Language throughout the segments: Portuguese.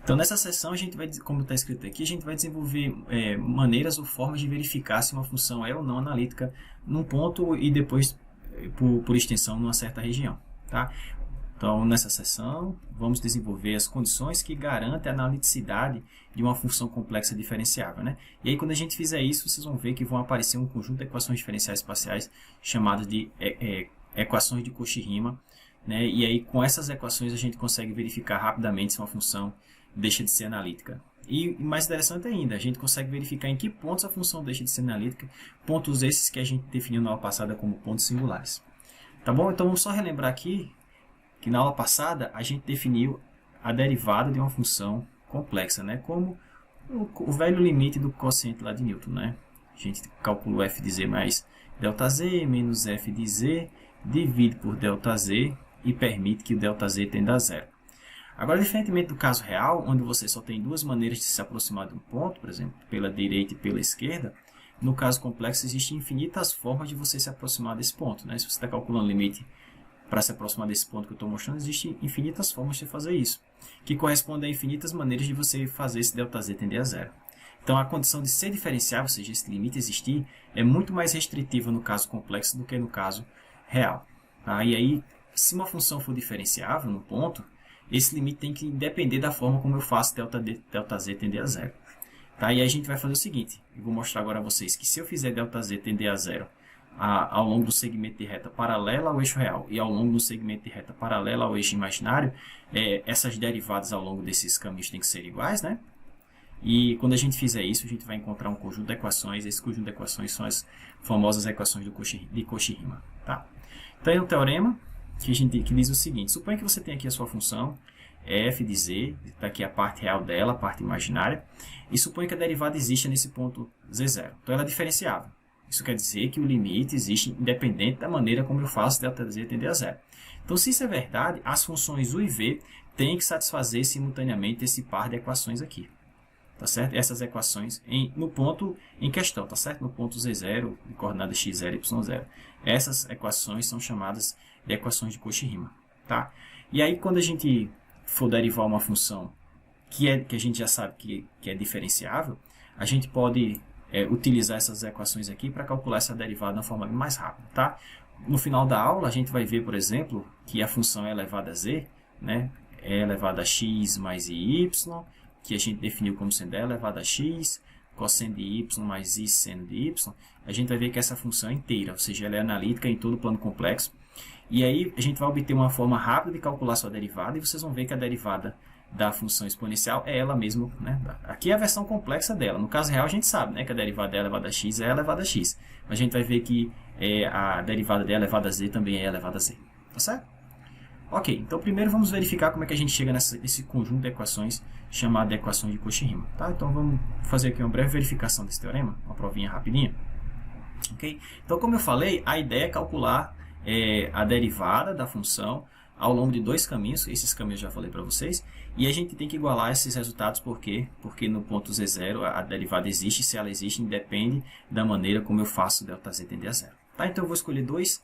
Então, nessa seção, a gente vai, como está escrito aqui, a gente vai desenvolver maneiras ou formas de verificar se uma função é ou não analítica num ponto e depois, por extensão, numa certa região. Tá? Então, nessa seção, vamos desenvolver as condições que garantem a analiticidade de uma função complexa diferenciável. Né? E aí, quando a gente fizer isso, vocês vão ver que vão aparecer um conjunto de equações diferenciais parciais chamadas de equações de Cauchy-Riemann. Né? E aí, com essas equações, a gente consegue verificar rapidamente se uma função deixa de ser analítica. E mais interessante ainda, a gente consegue verificar em que pontos a função deixa de ser analítica, pontos esses que a gente definiu na aula passada como pontos singulares. Tá bom? Então, vamos só relembrar aqui que na aula passada a gente definiu a derivada de uma função complexa, né? Como o velho limite do quociente lá de Newton. Né? A gente calcula o f de z mais ΔZ menos f de z, divide por ΔZ e permite que o ΔZ tenda a zero. Agora, diferentemente do caso real, onde você só tem duas maneiras de se aproximar de um ponto, por exemplo, pela direita e pela esquerda, no caso complexo existem infinitas formas de você se aproximar desse ponto. Né? Se você está calculando o limite para se aproximar desse ponto que eu estou mostrando, existem infinitas formas de fazer isso, que correspondem a infinitas maneiras de você fazer esse ΔZ tender a zero. Então, a condição de ser diferenciável, ou seja, esse limite existir, é muito mais restritiva no caso complexo do que no caso real. Tá? E aí, se uma função for diferenciável no ponto, esse limite tem que depender da forma como eu faço ΔZ tender a zero. Tá? E aí a gente vai fazer o seguinte, eu vou mostrar agora a vocês que se eu fizer ΔZ tender a zero ao longo do segmento de reta paralela ao eixo real e ao longo do segmento de reta paralela ao eixo imaginário, essas derivadas ao longo desses caminhos têm que ser iguais, né? E quando a gente fizer isso, a gente vai encontrar um conjunto de equações, esse conjunto de equações são as famosas equações de Cauchy-Riemann. Tá? Então, é um teorema que diz o seguinte: suponha que você tem aqui a sua função f de z, está aqui a parte real dela, a parte imaginária, e suponha que a derivada existe nesse ponto z0. Então ela é diferenciável. Isso quer dizer que o limite existe independente da maneira como eu faço ΔZ tender a zero. Então, se isso é verdade, as funções u e v têm que satisfazer simultaneamente esse par de equações aqui. Tá certo? Essas equações no ponto em questão, tá certo? No ponto z0, de coordenada x0 e y0. Essas equações são chamadas de equações de Cauchy-Riemann, tá? E aí, quando a gente for derivar uma função que a gente já sabe que é diferenciável, a gente pode utilizar essas equações aqui para calcular essa derivada de uma forma mais rápida, tá? No final da aula, a gente vai ver, por exemplo, que a função é elevada a z, né? É elevada a x mais y, que a gente definiu como sendo e elevada a x, cosseno de y mais i seno de y. A gente vai ver que essa função é inteira, ou seja, ela é analítica em todo o plano complexo. E aí a gente vai obter uma forma rápida de calcular sua derivada, e vocês vão ver que a derivada da função exponencial é ela mesma, né? Aqui é a versão complexa dela. No caso real a gente sabe, né, que a derivada é elevada a x é elevada a x. Mas a gente vai ver que a derivada de elevada a z também é elevada a z. Tá certo? Ok, então primeiro vamos verificar como é que a gente chega nesse conjunto de equações chamado de equações de Cauchy-Riemann. Tá? Então vamos fazer aqui uma breve verificação desse teorema, uma provinha rapidinha. Okay? Então, como eu falei, a ideia é calcular a derivada da função ao longo de dois caminhos, esses caminhos eu já falei para vocês, e a gente tem que igualar esses resultados, por quê? Porque no ponto z0 a derivada existe, se ela existe, independe da maneira como eu faço ΔZ tender a zero. Tá? Então eu vou escolher dois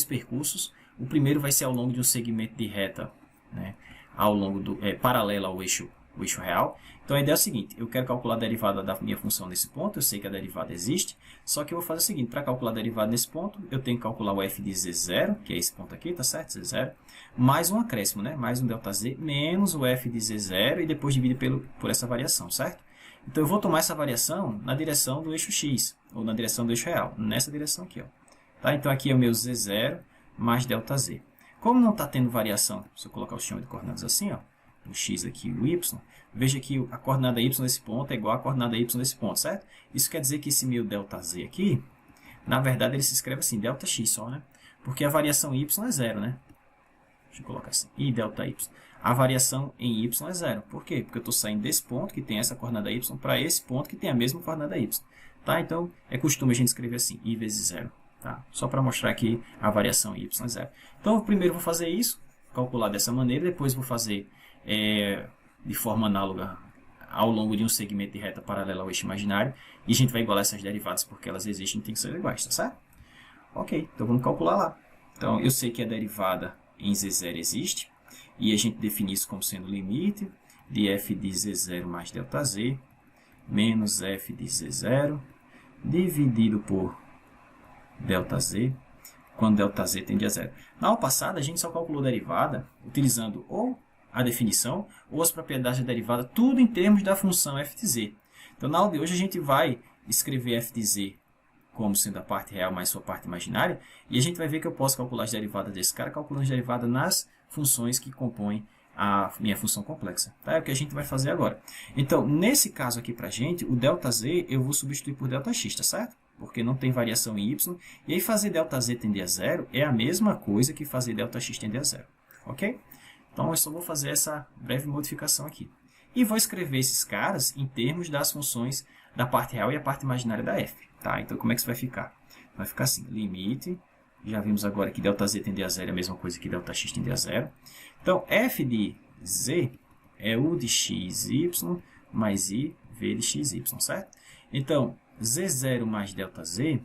percursos. O primeiro vai ser ao longo de um segmento de reta, né, ao longo paralelo ao eixo real. Então a ideia é a seguinte: eu quero calcular a derivada da minha função nesse ponto, eu sei que a derivada existe, só que eu vou fazer o seguinte: para calcular a derivada nesse ponto, eu tenho que calcular o f de z0, que é esse ponto aqui, tá certo? Z0, mais um acréscimo, né, mais um ΔZ, menos o f de z0 e depois dividir por essa variação, certo? Então eu vou tomar essa variação na direção do eixo x, ou na direção do eixo real, nessa direção aqui, ó. Tá? Então aqui é o meu z0 mais ΔZ. Como não está tendo variação, se eu colocar o sistema de coordenadas assim, ó, o x aqui e o y, veja que a coordenada y desse ponto é igual à coordenada y desse ponto, certo? Isso quer dizer que esse meu ΔZ aqui, na verdade ele se escreve assim, ΔX só, né? Porque a variação y é zero, né? Deixa eu colocar assim, i ΔY. A variação em y é zero. Por quê? Porque eu estou saindo desse ponto, que tem essa coordenada y, para esse ponto, que tem a mesma coordenada y. Tá? Então, é costume a gente escrever assim, i vezes zero. Tá? Só para mostrar que a variação y é zero. Então, primeiro eu vou fazer isso, calcular dessa maneira, depois vou fazer de forma análoga ao longo de um segmento de reta paralela ao eixo imaginário, e a gente vai igualar essas derivadas porque elas existem e tem que ser iguais, tá certo? Ok, então vamos calcular lá. Então, eu sei que a derivada em z0 existe, e a gente define isso como sendo limite de f de z0 mais ΔZ, menos f de z0, dividido por ΔZ, quando ΔZ tende a zero. Na aula passada, a gente só calculou a derivada utilizando ou a definição ou as propriedades da derivada, tudo em termos da função f de z. Então, na aula de hoje, a gente vai escrever f de z como sendo a parte real mais sua parte imaginária, e a gente vai ver que eu posso calcular as derivadas desse cara, calculando as derivadas nas funções que compõem a minha função complexa. Tá? É o que a gente vai fazer agora. Então, nesse caso aqui para a gente, o ΔZ eu vou substituir por ΔX, tá certo? Porque não tem variação em y, e aí fazer ΔZ tender a zero é a mesma coisa que fazer ΔX tender a zero. Ok? Então, eu só vou fazer essa breve modificação aqui. E vou escrever esses caras em termos das funções da parte real e a parte imaginária da f. Tá? Então, como é que isso vai ficar? Vai ficar assim, limite, já vimos agora que ΔZ tender a zero é a mesma coisa que ΔX tender a zero. Então, f de z é u de xy mais i v de xy, certo? Então, z0 mais ΔZ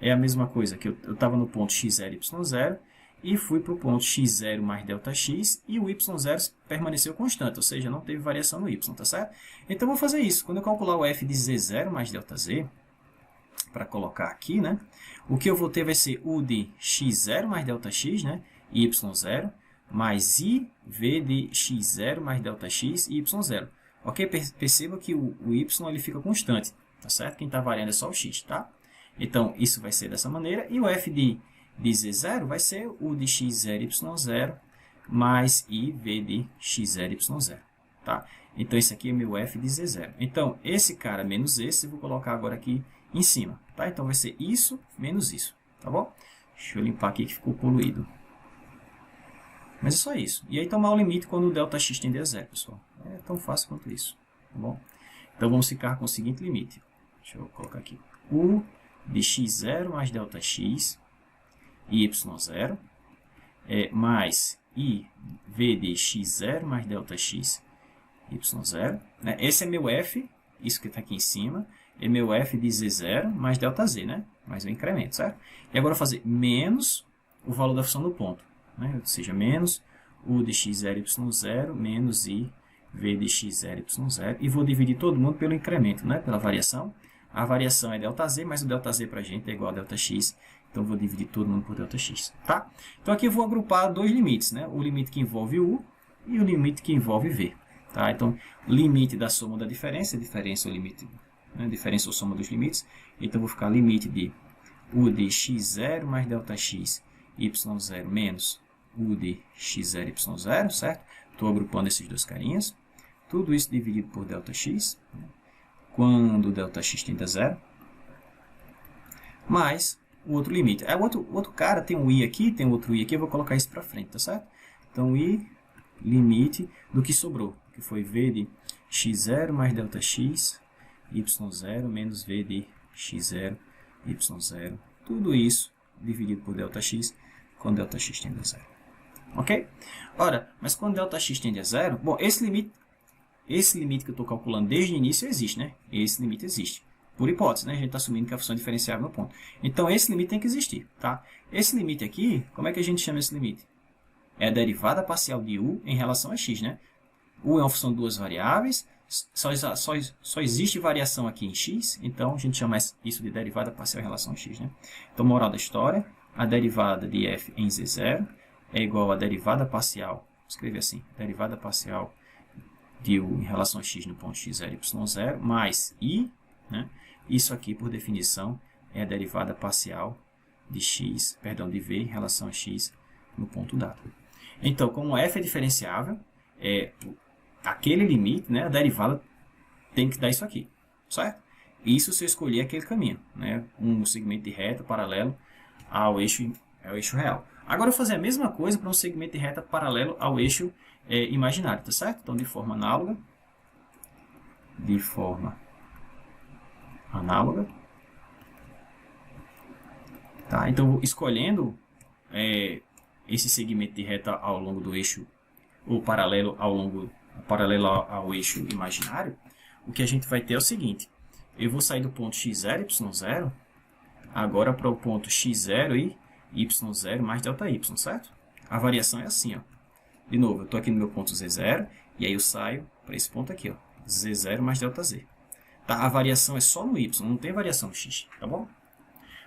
é a mesma coisa que eu estava no ponto x0, y0, e fui para o ponto x0 mais ΔX, e o y0 permaneceu constante, ou seja, não teve variação no y, tá certo? Então, eu vou fazer isso. Quando eu calcular o f de z0 mais ΔZ, para colocar aqui, né? O que eu vou ter vai ser u de x0 mais ΔX, né? E y0, mais i v de x0 mais ΔX e y0. Ok? Perceba que o y ele fica constante, tá certo? Quem está variando é só o x, tá? Então, isso vai ser dessa maneira. E o f de z0 vai ser u de x0, y0, mais i v de x0, y0, tá? Então, esse aqui é meu f de z0. Então, esse cara menos esse, eu vou colocar agora aqui em cima, tá? Então, vai ser isso menos isso, tá bom? Deixa eu limpar aqui que ficou poluído. Mas é só isso. E aí, tomar o limite quando o ΔX tende a zero, pessoal. É tão fácil quanto isso, tá bom? Então, vamos ficar com o seguinte limite. Deixa eu colocar aqui. U de x0 mais ΔX e y0, mais i v de x0 mais ΔX y0. Né? Esse é meu f, isso que está aqui em cima, é meu f de z0 mais ΔZ, né? Mais o incremento, certo? E agora eu vou fazer menos o valor da função do ponto, né? Ou seja, menos u de x0, y0, menos i v de x0, y0, e vou dividir todo mundo pelo incremento, né? Pela variação. A variação é ΔZ, mas o ΔZ para a gente é igual a ΔX, então vou dividir todo mundo por ΔX, tá? Então aqui eu vou agrupar dois limites, né? O limite que envolve u e o limite que envolve v, tá? Então, limite da soma da diferença é o limite, né? Diferença ou soma dos limites, então vou ficar limite de u de x0 mais ΔX, y0 menos u de x0, y0, certo? Estou agrupando esses dois carinhas, tudo isso dividido por ΔX, né? Quando ΔX tende a zero, mais o outro limite. O outro cara tem um i aqui, tem outro i aqui, eu vou colocar isso para frente, tá certo? Então, i limite do que sobrou, que foi v de x0 mais ΔX, y0 menos v de x0, y0. Tudo isso dividido por ΔX, quando ΔX tende a zero. Ok? Ora, mas quando ΔX tende a zero, bom, esse limite que eu estou calculando desde o início existe, né? Esse limite existe. Por hipótese, né? A gente está assumindo que a função é diferenciável no ponto. Então, esse limite tem que existir, tá? Esse limite aqui, como é que a gente chama esse limite? É a derivada parcial de u em relação a x, né? U é uma função de duas variáveis, só existe variação aqui em x, então a gente chama isso de derivada parcial em relação a x, né? Então, moral da história, a derivada de f em z0 é igual a derivada parcial, vou escrever assim, derivada parcial de u em relação a x no ponto x0, y0, mais i, né? Isso aqui, por definição, é a derivada parcial de x, perdão, de v em relação a x no ponto dado. Então, como f é diferenciável, aquele limite, né, a derivada tem que dar isso aqui, certo? Isso se eu escolher aquele caminho, né, um segmento de reta paralelo ao eixo real. Agora, eu vou fazer a mesma coisa para um segmento de reta paralelo ao eixo imaginário, tá certo? Então, de forma análoga, tá? Então, escolhendo esse segmento de reta ao longo do eixo, ou paralelo ao eixo imaginário, o que a gente vai ter é o seguinte: eu vou sair do ponto x0, y0, agora para o ponto x0 e y0 mais ΔY, certo? A variação é assim, ó. De novo, eu estou aqui no meu ponto z0, E aí eu saio para esse ponto aqui, ó, z0 mais ΔZ. Tá? A variação é só no y, não tem variação no x, tá bom?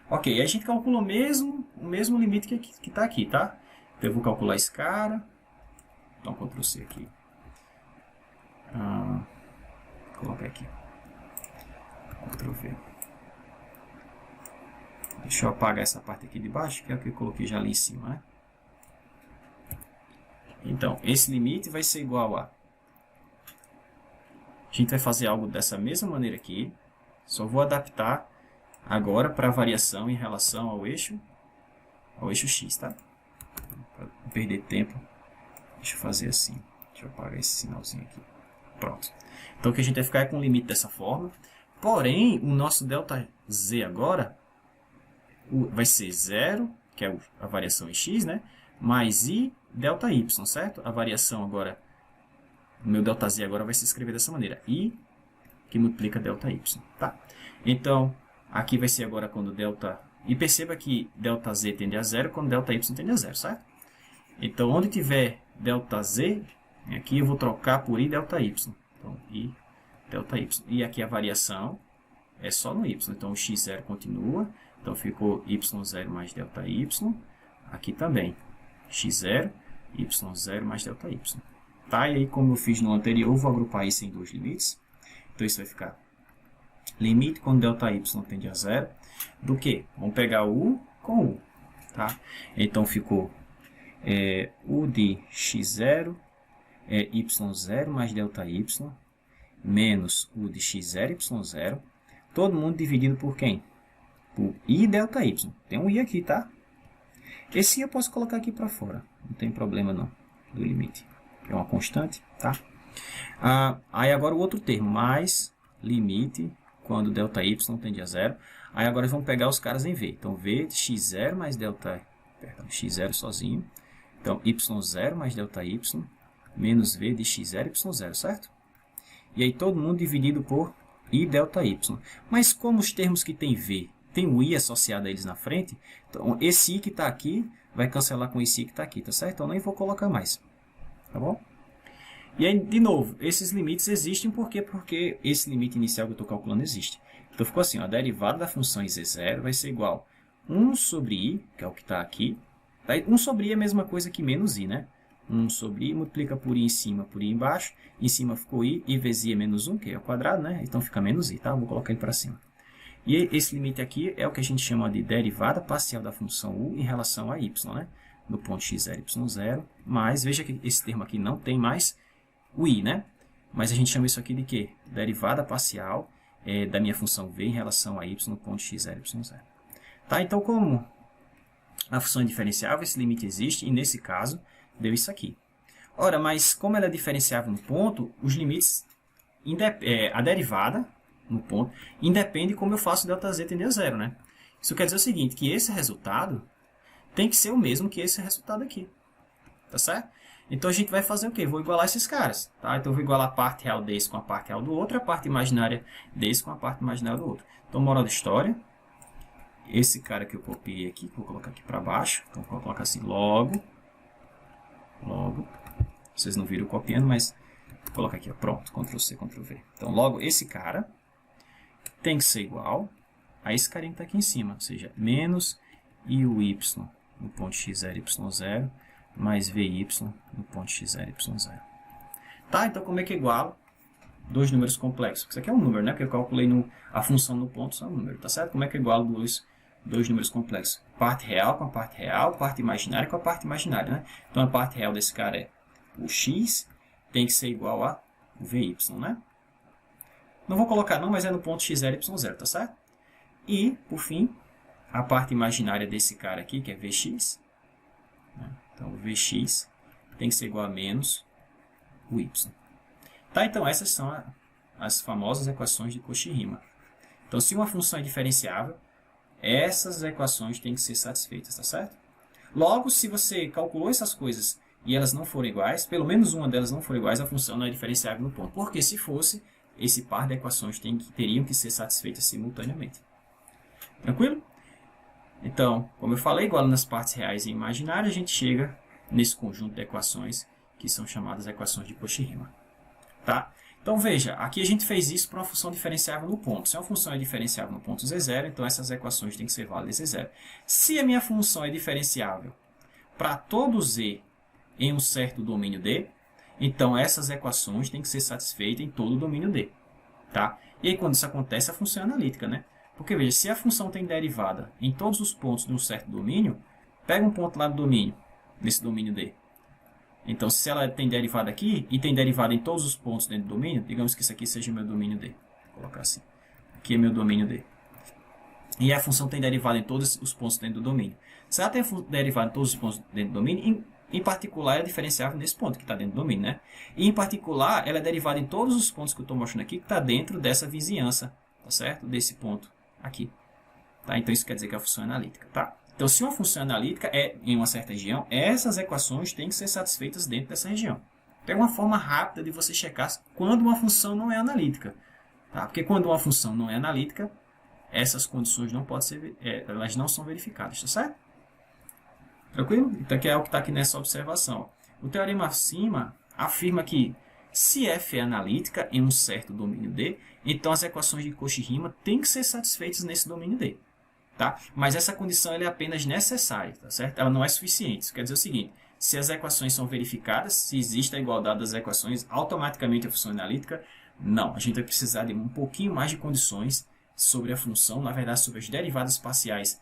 Ok, aí a gente calcula o mesmo limite que está aqui, tá? Então eu vou calcular esse cara. Então, Ctrl C aqui. Vou colocar aqui. Ctrl V. Deixa eu apagar essa parte aqui de baixo, que é o que eu coloquei já ali em cima, né? Então, esse limite vai ser igual a... A gente vai fazer algo dessa mesma maneira aqui. Só vou adaptar agora para a variação em relação ao eixo x, tá? Para não perder tempo, deixa eu fazer assim. Deixa eu apagar esse sinalzinho aqui. Pronto. Então, o que a gente vai ficar é com o limite dessa forma. Porém, o nosso ΔZ agora vai ser 0, que é a variação em x, né? Mais i ΔY, certo? A variação agora, o meu ΔZ agora vai se escrever dessa maneira. I que multiplica ΔY, tá? Então, aqui vai ser agora quando ΔY... E perceba que ΔZ tende a 0 quando ΔY tende a 0, certo? Então, onde tiver ΔZ, aqui eu vou trocar por I ΔY. Então, I ΔY. E aqui a variação é só no y. Então, o x0 continua. Então, ficou y0 mais ΔY. Aqui também, x0, y0 mais ΔY. Tá? E aí, como eu fiz no anterior, eu vou agrupar isso em dois limites. Então, isso vai ficar limite quando ΔY tende a 0. Do que? Vamos pegar o U com U. Tá? Então, ficou U de x0 é y0 mais ΔY menos U de x0, y0. Todo mundo dividido por quem? Por I ΔY. Tem um I aqui, tá? Esse I eu posso colocar aqui para fora. Não tem problema não, do limite. É uma constante, tá? Aí agora o outro termo, mais limite quando ΔY tende a 0. Aí agora vamos pegar os caras em V. Então, V de x0 mais x0 sozinho. Então, y0 mais ΔY menos V de x0, y0, certo? E aí todo mundo dividido por I ΔY. Mas como os termos que tem V tem o I associado a eles na frente, então esse I que está aqui vai cancelar com esse I que está aqui, tá certo? Então nem vou colocar mais, tá bom? E aí, de novo, esses limites existem porque esse limite inicial que eu estou calculando existe. Então ficou assim, ó, a derivada da função em z0 vai ser igual a 1 sobre I, que é o que está aqui. 1 sobre I é a mesma coisa que menos I, né? 1 sobre I multiplica por I em cima, por I embaixo. Em cima ficou I vezes I é menos 1, que é o quadrado, né? Então fica menos I, tá? Vou colocar ele para cima. E esse limite aqui é o que a gente chama de derivada parcial da função U em relação a y, né? No ponto x0, y0. Mas veja que esse termo aqui não tem mais o I, né? Mas a gente chama isso aqui de quê? Derivada parcial da minha função V em relação a y no ponto x0, y0. Tá? Então, como a função é diferenciável, esse limite existe, e nesse caso, deu isso aqui. Ora, mas como ela é diferenciável no ponto, os limites, a derivada no ponto, independe como eu faço ΔZ tender a 0, né? Isso quer dizer o seguinte, que esse resultado tem que ser o mesmo que esse resultado aqui. Tá certo? Então, a gente vai fazer o quê? Vou igualar esses caras. Tá? Então, eu vou igualar a parte real desse com a parte real do outro, a parte imaginária desse com a parte imaginária do outro. Então, moral da história, esse cara que eu copiei aqui, vou colocar aqui para baixo. Então, vou colocar assim, logo. Vocês não viram copiando, mas vou colocar aqui, ó, pronto, Ctrl C, Ctrl V. Então, logo, esse cara tem que ser igual a esse carinha que está aqui em cima, ou seja, menos I o y no ponto x0, y0, mais VY no ponto x0, y0. Tá? Então, como é que iguala dois números complexos? Isso aqui é um número, né? Que eu calculei a função no ponto, só é um número, tá certo? Como é que eu igualo dois números complexos? Parte real com a parte real, parte imaginária com a parte imaginária, né? Então, a parte real desse cara é o x, tem que ser igual a VY, né? Não vou colocar não, mas é no ponto x0, y0, tá certo? E, por fim, a parte imaginária desse cara aqui, que é Vx, né? Então, o Vx tem que ser igual a menos o y. Tá? Então, essas são as famosas equações de Cauchy-Riemann. Então, se uma função é diferenciável, essas equações têm que ser satisfeitas, tá certo? Logo, se você calculou essas coisas e elas não forem iguais, pelo menos uma delas não for iguais, a função não é diferenciável no ponto. Porque se fosse, esse par de equações teriam que ser satisfeitas simultaneamente. Tranquilo? Então, como eu falei, igualando as partes reais e imaginárias, a gente chega nesse conjunto de equações que são chamadas equações de Cauchy-Riemann. Tá? Então, veja, aqui a gente fez isso para uma função diferenciável no ponto. Se uma função é diferenciável no ponto z0, então essas equações têm que ser válidas z0. Se a minha função é diferenciável para todo z em um certo domínio D, então essas equações têm que ser satisfeitas em todo o domínio D. Tá? E aí, quando isso acontece, a função é analítica, né? Porque, veja, se a função tem derivada em todos os pontos de um certo domínio, pega um ponto lá do domínio, nesse domínio D. Então, se ela tem derivada aqui e tem derivada em todos os pontos dentro do domínio, digamos que isso aqui seja meu domínio D. Vou colocar assim. Aqui é meu domínio D. E a função tem derivada em todos os pontos dentro do domínio. Se ela tem derivada em todos os pontos dentro do domínio, em particular, ela é diferenciável nesse ponto que está dentro do domínio, né? E, em particular, ela é derivada em todos os pontos que eu estou mostrando aqui, que está dentro dessa vizinhança, tá certo? Desse ponto aqui. Tá? Então, isso quer dizer que a função é analítica, tá? Então, se uma função analítica é em uma certa região, essas equações têm que ser satisfeitas dentro dessa região. É uma forma rápida de você checar quando uma função não é analítica. Tá? Porque quando uma função não é analítica, essas condições não podem ser, elas não são verificadas, tá certo? Tranquilo? Então, aqui é o que está aqui nessa observação. O teorema acima afirma que se f é analítica em um certo domínio D, então as equações de Cauchy-Riemann têm que ser satisfeitas nesse domínio D. Tá? Mas essa condição ela é apenas necessária, tá certo? Ela não é suficiente. Isso quer dizer o seguinte, se as equações são verificadas, se existe a igualdade das equações, automaticamente a função é analítica? Não, a gente vai precisar de um pouquinho mais de condições sobre a função, na verdade sobre as derivadas parciais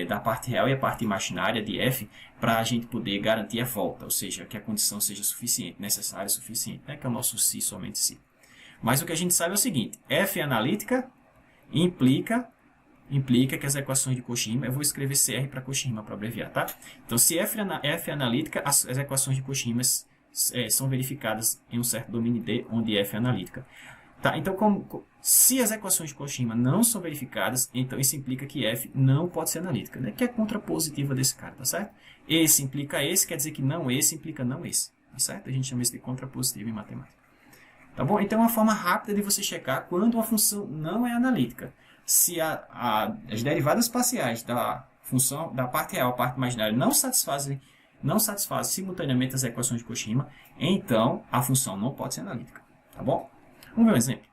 da parte real e a parte imaginária de f, para a gente poder garantir a volta, ou seja, que a condição seja suficiente, necessária e suficiente, né? Que é o nosso se, somente se. Mas o que a gente sabe é o seguinte, f é analítica implica que as equações de Cauchy-Riemann, eu vou escrever CR para Cauchy-Riemann para abreviar, tá? Então, se f é analítica, as equações de Cauchy-Riemann são verificadas em um certo domínio D, onde f é analítica. Tá? Então, se as equações de Cauchy-Riemann não são verificadas, então isso implica que f não pode ser analítica, né? Que é contrapositiva desse cara, tá certo? Esse implica esse, quer dizer que não esse implica não esse, tá certo? A gente chama isso de contrapositivo em matemática. Tá bom? Então, é uma forma rápida de você checar quando uma função não é analítica. Se as derivadas parciais da função da parte real, a parte imaginária, não satisfazem simultaneamente as equações de Cauchy-Riemann, então a função não pode ser analítica. Tá bom? Vamos ver um exemplo.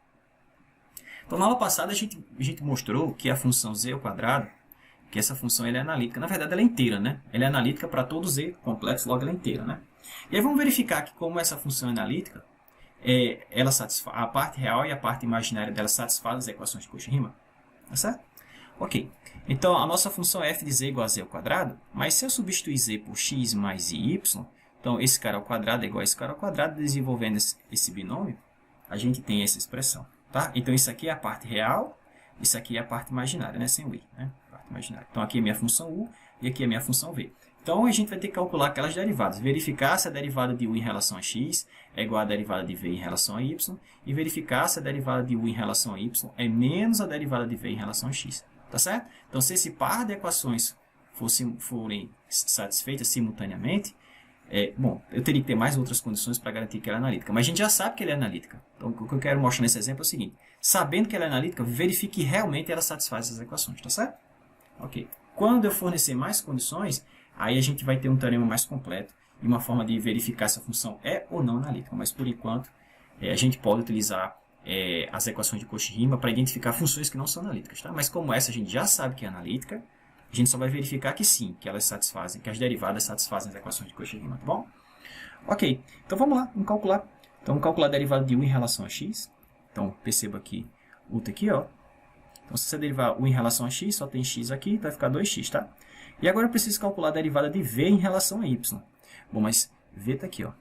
Então, na aula passada, a gente mostrou que a função z ao quadrado, que essa função ela é analítica. Na verdade, ela é inteira, né? Ela é analítica para todo z complexo, logo ela é inteira, né? E aí vamos verificar que como essa função é analítica, ela satisfaz, a parte real e a parte imaginária dela satisfazem as equações de Cauchy-Riemann. Tá certo? Ok. Então, a nossa função é f de z igual a z ao quadrado, mas se eu substituir z por x mais y, então esse cara ao quadrado é igual a esse cara ao quadrado, desenvolvendo esse binômio, a gente tem essa expressão. Tá? Então, isso aqui é a parte real, isso aqui é a parte imaginária, né? Sem o i. Né? Parte imaginária. Então, aqui é a minha função u e aqui é a minha função v. Então, a gente vai ter que calcular aquelas derivadas. Verificar se a derivada de u em relação a x é igual à derivada de v em relação a y. E verificar se a derivada de u em relação a y é menos a derivada de v em relação a x. Tá certo? Então, se esse par de equações forem satisfeitas simultaneamente, bom, eu teria que ter mais outras condições para garantir que ela é analítica. Mas a gente já sabe que ela é analítica. Então, o que eu quero mostrar nesse exemplo é o seguinte. Sabendo que ela é analítica, verifique que realmente ela satisfaz essas equações. Tá certo? Ok. Quando eu fornecer mais condições, aí a gente vai ter um teorema mais completo e uma forma de verificar se a função é ou não analítica. Mas, por enquanto, a gente pode utilizar as equações de Cauchy-Riemann para identificar funções que não são analíticas. Tá? Mas como essa a gente já sabe que é analítica, a gente só vai verificar que sim, que elas satisfazem, que as derivadas satisfazem as equações de Cauchy-Riemann. Tá bom? Ok. Então, vamos lá. Vamos calcular. Então, vamos calcular a derivada de u em relação a x. Então, perceba que u está aqui, ó. Então, se você derivar u em relação a x, só tem x aqui, vai ficar 2x, tá? E agora eu preciso calcular a derivada de v em relação a y. Bom, mas v está aqui, ó.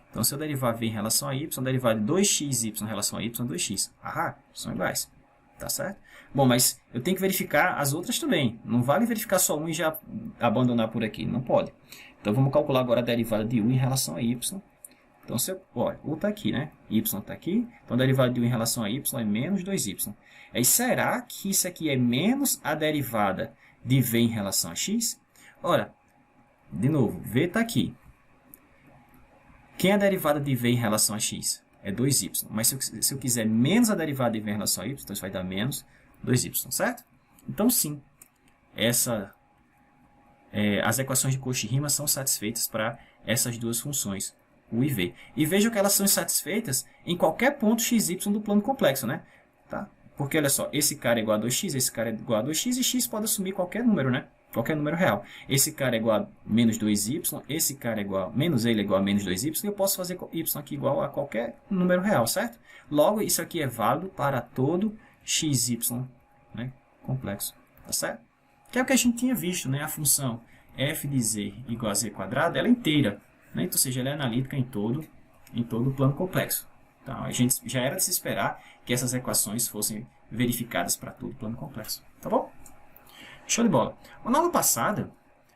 Então, se eu derivar v em relação a y, a derivada de 2xy em relação a y é 2x. Ah, são iguais. Tá certo? Bom, mas eu tenho que verificar as outras também. Não vale verificar só um e já abandonar por aqui. Não pode. Então, vamos calcular agora a derivada de u em relação a y. Então, olha, u está aqui, né? Y está aqui. Então, a derivada de u em relação a y é menos 2y. Aí, será que isso aqui é menos a derivada de v em relação a x? Ora, de novo, v está aqui. Quem é a derivada de v em relação a x? É 2y. Mas se eu quiser menos a derivada de v em relação a y, então isso vai dar menos 2y, certo? Então, sim, as equações de Cauchy-Riemann são satisfeitas para essas duas funções, U e V. E vejam que elas são insatisfeitas em qualquer ponto xy do plano complexo, né? Tá? Porque, olha só, esse cara é igual a 2x, esse cara é igual a 2x, e x pode assumir qualquer número, né? Qualquer número real. Esse cara é igual a menos 2y, esse cara é igual a menos ele é igual a menos 2y, e eu posso fazer y aqui igual a qualquer número real, certo? Logo, isso aqui é válido para todo xy, né, complexo, tá certo? Que é o que a gente tinha visto, né? A função f de z igual a z quadrado, ela é inteira, né? Então, ou seja, ela é analítica em todo o plano complexo. Então, a gente já era de se esperar que essas equações fossem verificadas para todo o plano complexo, tá bom? Show de bola. Na aula passada,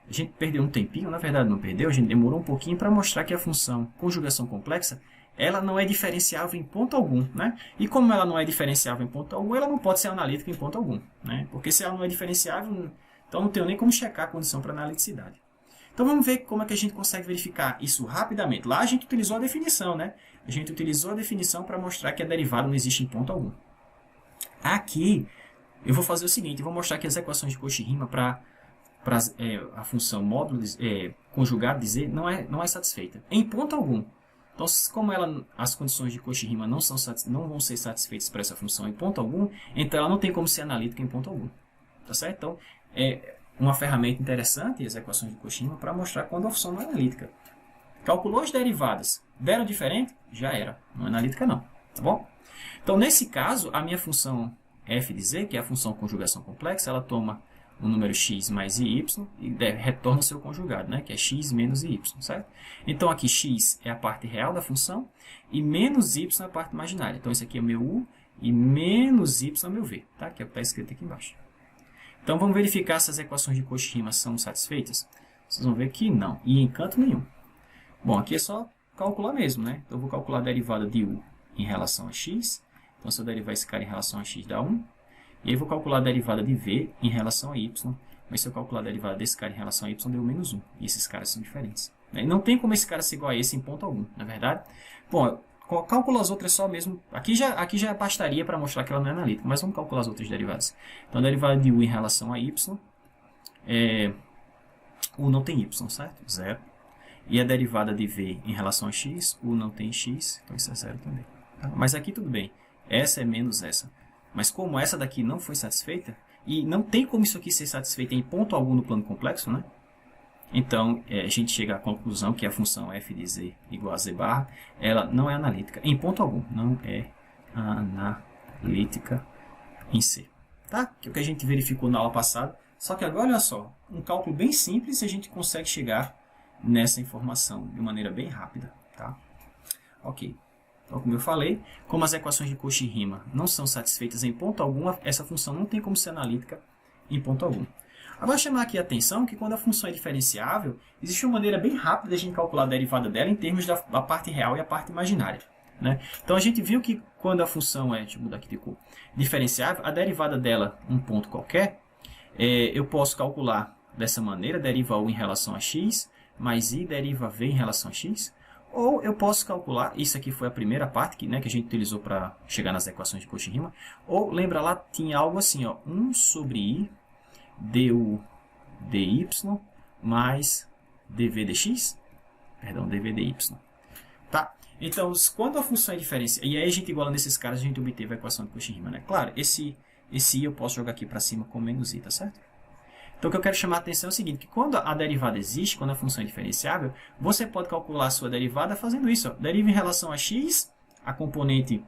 a gente perdeu um tempinho, na verdade não perdeu, a gente demorou um pouquinho para mostrar que a função conjugação complexa, ela não é diferenciável em ponto algum, né? E como ela não é diferenciável em ponto algum, ela não pode ser analítica em ponto algum, né? Porque se ela não é diferenciável, então não tenho nem como checar a condição para analiticidade. Então vamos ver como é que a gente consegue verificar isso rapidamente. Lá a gente utilizou a definição, né? A gente utilizou a definição para mostrar que a derivada não existe em ponto algum. Aqui, eu vou fazer o seguinte, eu vou mostrar que as equações de Cauchy-Riemann para a função módulo conjugada de z não é satisfeita em ponto algum. Então, como as condições de Cauchy-Riemann não vão ser satisfeitas para essa função em ponto algum, então ela não tem como ser analítica em ponto algum. Tá certo? Então, é uma ferramenta interessante, as equações de Cauchy-Riemann, para mostrar quando a função não é analítica. Calculou as derivadas, deram diferente? Já era. Não é analítica não. Tá bom? Então, nesse caso, a minha função f de z, que é a função conjugação complexa, ela toma o número x mais y e retorna o seu conjugado, né? Que é x menos y, certo? Então, aqui x é a parte real da função e menos y é a parte imaginária. Então, esse aqui é o meu u e menos y é o meu v, tá? Que é o que está escrito aqui embaixo. Então, vamos verificar se as equações de Cauchy-Riemann são satisfeitas? Vocês vão ver que não, e em canto nenhum. Bom, aqui é só calcular mesmo, né? Então, eu vou calcular a derivada de u em relação a x. Então, se eu derivar esse cara em relação a x, dá 1. E aí, eu vou calcular a derivada de v em relação a y. Mas se eu calcular a derivada desse cara em relação a y, deu menos 1. E esses caras são diferentes. E não tem como esse cara ser igual a esse em ponto algum, não é verdade? Bom, calculo as outras só mesmo. Aqui já bastaria para mostrar que ela não é analítica. Mas vamos calcular as outras derivadas. Então, a derivada de u em relação a y. U não tem y, certo? 0. E a derivada de v em relação a x. U não tem x. Então, isso é 0 também. Tá? Mas aqui tudo bem. Essa é menos essa. Mas como essa daqui não foi satisfeita, e não tem como isso aqui ser satisfeito em ponto algum no plano complexo, né? Então, a gente chega à conclusão que a função f de z igual a z barra, ela não é analítica em ponto algum. Não é analítica em C. Tá? Que é o que a gente verificou na aula passada. Só que agora, olha só, um cálculo bem simples e a gente consegue chegar nessa informação de maneira bem rápida. Tá? Ok. Então, como eu falei, como as equações de Cauchy-Riemann não são satisfeitas em ponto algum, essa função não tem como ser analítica em ponto algum. Agora, chamar aqui a atenção que quando a função é diferenciável, existe uma maneira bem rápida de a gente calcular a derivada dela em termos da parte real e a parte imaginária. Né? Então, a gente viu que quando a função deixa eu mudar aqui de cor, diferenciável, a derivada dela, um ponto qualquer, eu posso calcular dessa maneira, deriva u em relação a x, mais i deriva v em relação a x. Ou eu posso calcular, isso aqui foi a primeira parte que a gente utilizou para chegar nas equações de Cauchy-Riemann. Ou, lembra lá, tinha algo assim, ó, 1 sobre i du dy mais dv dx. Perdão, dv dy. Tá? Então, quando a função é diferenciada, e aí a gente iguala nesses caras, a gente obteve a equação de Cauchy-Riemann, né? Claro, esse i eu posso jogar aqui para cima com menos i, tá certo? Então, o que eu quero chamar a atenção é o seguinte, que quando a derivada existe, quando a função é diferenciável, você pode calcular a sua derivada fazendo isso. Ó. Deriva em relação a x, a componente,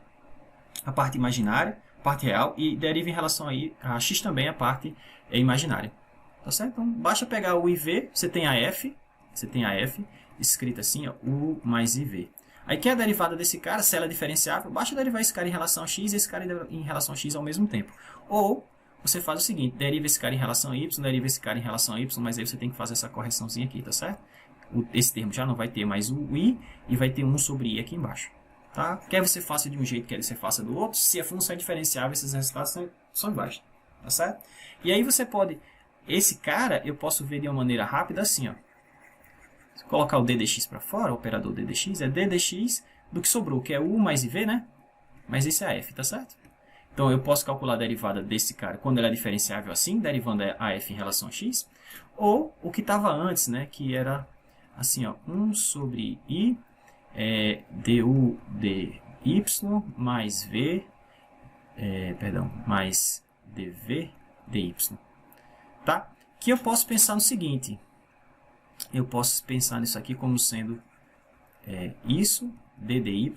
a parte imaginária, parte real, e deriva em relação a x também, a parte imaginária. Tá certo? Então, basta pegar o iv, você tem a f escrita assim, ó, u mais iv. Aí, que é a derivada desse cara, se ela é diferenciável, basta derivar esse cara em relação a x e esse cara em relação a x ao mesmo tempo. Ou você faz o seguinte, deriva esse cara em relação a y, deriva esse cara em relação a y, mas aí você tem que fazer essa correçãozinha aqui, tá certo? Esse termo já não vai ter mais o i e vai ter 1 sobre i aqui embaixo. Tá? Quer você faça de um jeito, quer você faça do outro, se a função é diferenciável, esses resultados são iguais, tá certo? E aí você pode, esse cara eu posso ver de uma maneira rápida assim, ó. Se colocar o d dx para fora, o operador d dx, é d dx do que sobrou, que é u mais iv, né? Mas esse é a f, tá certo? Então, eu posso calcular a derivada desse cara quando ela é diferenciável assim, derivando a f em relação a x. Ou o que estava antes, né, que era assim, ó, 1 sobre i du dy mais v, mais dv dy. Tá? Que eu posso pensar no seguinte, eu posso pensar nisso aqui como sendo isso, ddy,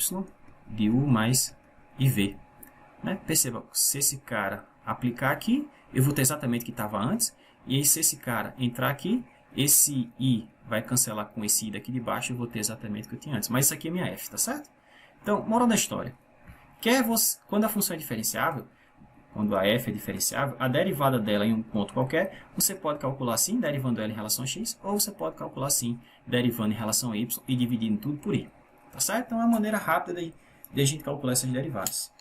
du mais iv. Né? Perceba, se esse cara aplicar aqui, eu vou ter exatamente o que estava antes, e aí se esse cara entrar aqui, esse i vai cancelar com esse i daqui de baixo, eu vou ter exatamente o que eu tinha antes. Mas isso aqui é minha f, tá certo? Então, moral da história. Quando a função é diferenciável, quando a f é diferenciável, a derivada dela em um ponto qualquer, você pode calcular assim, derivando ela em relação a x, ou você pode calcular assim, derivando em relação a y e dividindo tudo por i. Tá certo? Então, é uma maneira rápida de a gente calcular essas derivadas.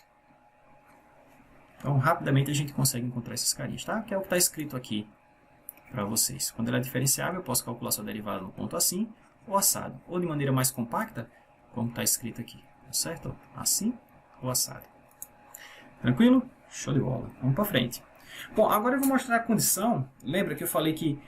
Então, rapidamente a gente consegue encontrar esses carinhas, tá? Que é o que está escrito aqui para vocês. Quando ela é diferenciável, eu posso calcular sua derivada no ponto assim ou assado. Ou de maneira mais compacta, como está escrito aqui. Tá certo? Assim ou assado. Tranquilo? Show de bola. Vamos para frente. Bom, agora eu vou mostrar a condição. Lembra que eu falei que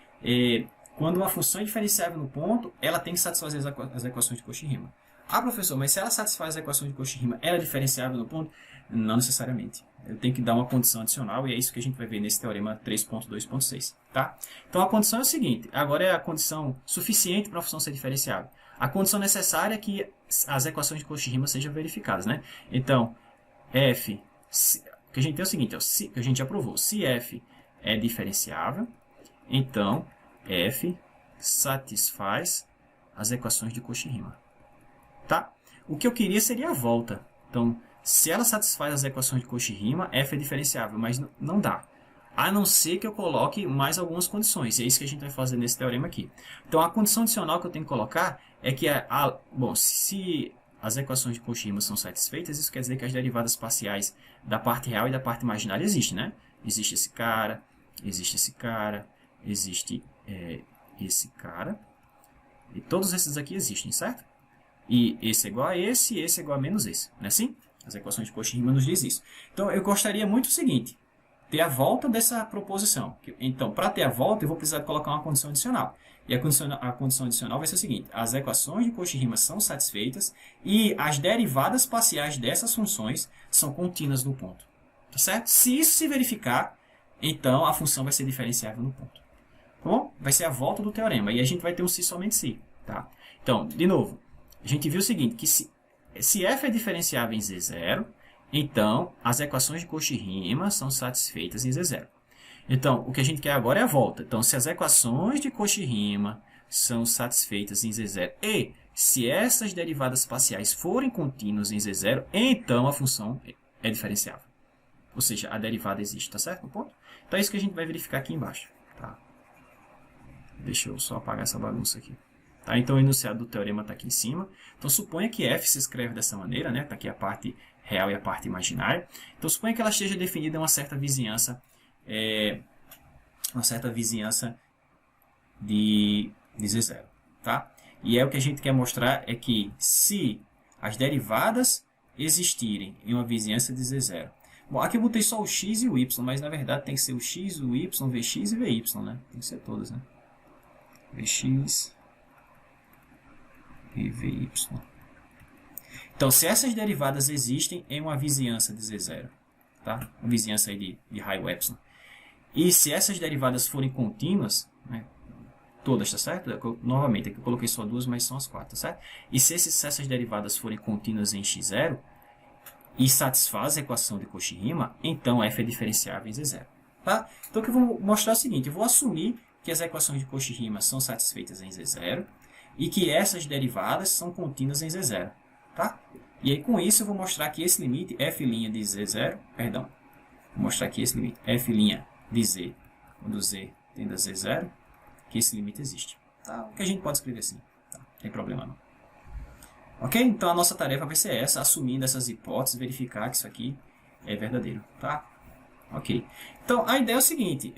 quando uma função é diferenciável no ponto, ela tem que satisfazer as equações de Cauchy-Riemann. Ah, professor, mas se ela satisfaz as equações de Cauchy-Riemann, ela é diferenciável no ponto? Não necessariamente. Eu tenho que dar uma condição adicional, e é isso que a gente vai ver nesse teorema 3.2.6. Tá? Então, a condição é o seguinte. Agora é a condição suficiente para a função ser diferenciável. A condição necessária é que as equações de Cauchy-Riemann sejam verificadas. Né? Então, f... O que a gente tem é o seguinte, ó, que a gente já provou. Se f é diferenciável, então f satisfaz as equações de Cauchy-Riemann. Tá? O que eu queria seria a volta. Então, se ela satisfaz as equações de Cauchy-Riemann, f é diferenciável, mas não dá. A não ser que eu coloque mais algumas condições. E é isso que a gente vai fazer nesse teorema aqui. Então, a condição adicional que eu tenho que colocar é que, bom, se as equações de Cauchy-Riemann são satisfeitas, isso quer dizer que as derivadas parciais da parte real e da parte imaginária existem, né? Existe esse cara, existe esse cara, existe esse cara, e todos esses aqui existem, certo? E esse é igual a esse, e esse é igual a menos esse, não é assim? As equações de Cauchy-Riemann nos diz isso. Então, eu gostaria muito do seguinte, ter a volta dessa proposição. Então, para ter a volta, eu vou precisar colocar uma condição adicional. E a condição adicional vai ser o seguinte, as equações de Cauchy-Riemann são satisfeitas e as derivadas parciais dessas funções são contínuas no ponto. Tá certo? Se isso se verificar, então a função vai ser diferenciável no ponto. Tá bom? Vai ser a volta do teorema. E a gente vai ter um se somente se. Tá? Então, de novo, a gente viu o seguinte, que se f é diferenciável em z0, então as equações de Cauchy-Riemann são satisfeitas em z0. Então, o que a gente quer agora é a volta. Então, se as equações de Cauchy-Riemann são satisfeitas em z0 e se essas derivadas parciais forem contínuas em z0, então a função é diferenciável. Ou seja, a derivada existe, tá certo? No ponto? Então, é isso que a gente vai verificar aqui embaixo. Tá? Deixa eu só apagar essa bagunça aqui. Tá? Então, o enunciado do teorema está aqui em cima. Então, suponha que f se escreve dessa maneira, né? Está aqui a parte real e a parte imaginária. Então, suponha que ela esteja definida em uma certa vizinhança de z0, tá? E o que a gente quer mostrar é que se as derivadas existirem em uma vizinhança de z0, bom, aqui eu botei só o x e o y, mas na verdade tem que ser o x, o y, vx e vy, né? Tem que ser todas, né? Vx e vy. Então, se essas derivadas existem em uma vizinhança de z0, tá? Uma vizinhança aí de raio epsilon, e se essas derivadas forem contínuas, né, todas, tá certo? Novamente, aqui eu coloquei só duas, mas são as quatro, tá certo? E se essas derivadas forem contínuas em x0 e satisfaz a equação de Cauchy-Riemann, então f é diferenciável em z0. Tá? Então, o que eu vou mostrar é o seguinte, eu vou assumir que as equações de Cauchy-Riemann são satisfeitas em z0 e que essas derivadas são contínuas em z0. Tá? E aí, com isso, eu vou mostrar que esse limite f' de z0, perdão, vou mostrar aqui esse limite f' de z, quando z tende a z0, que esse limite existe. Tá? O que a gente pode escrever assim, tá? Não tem problema não. Ok? Então a nossa tarefa vai ser essa, assumindo essas hipóteses, verificar que isso aqui é verdadeiro. Tá? Ok. Então a ideia é o seguinte,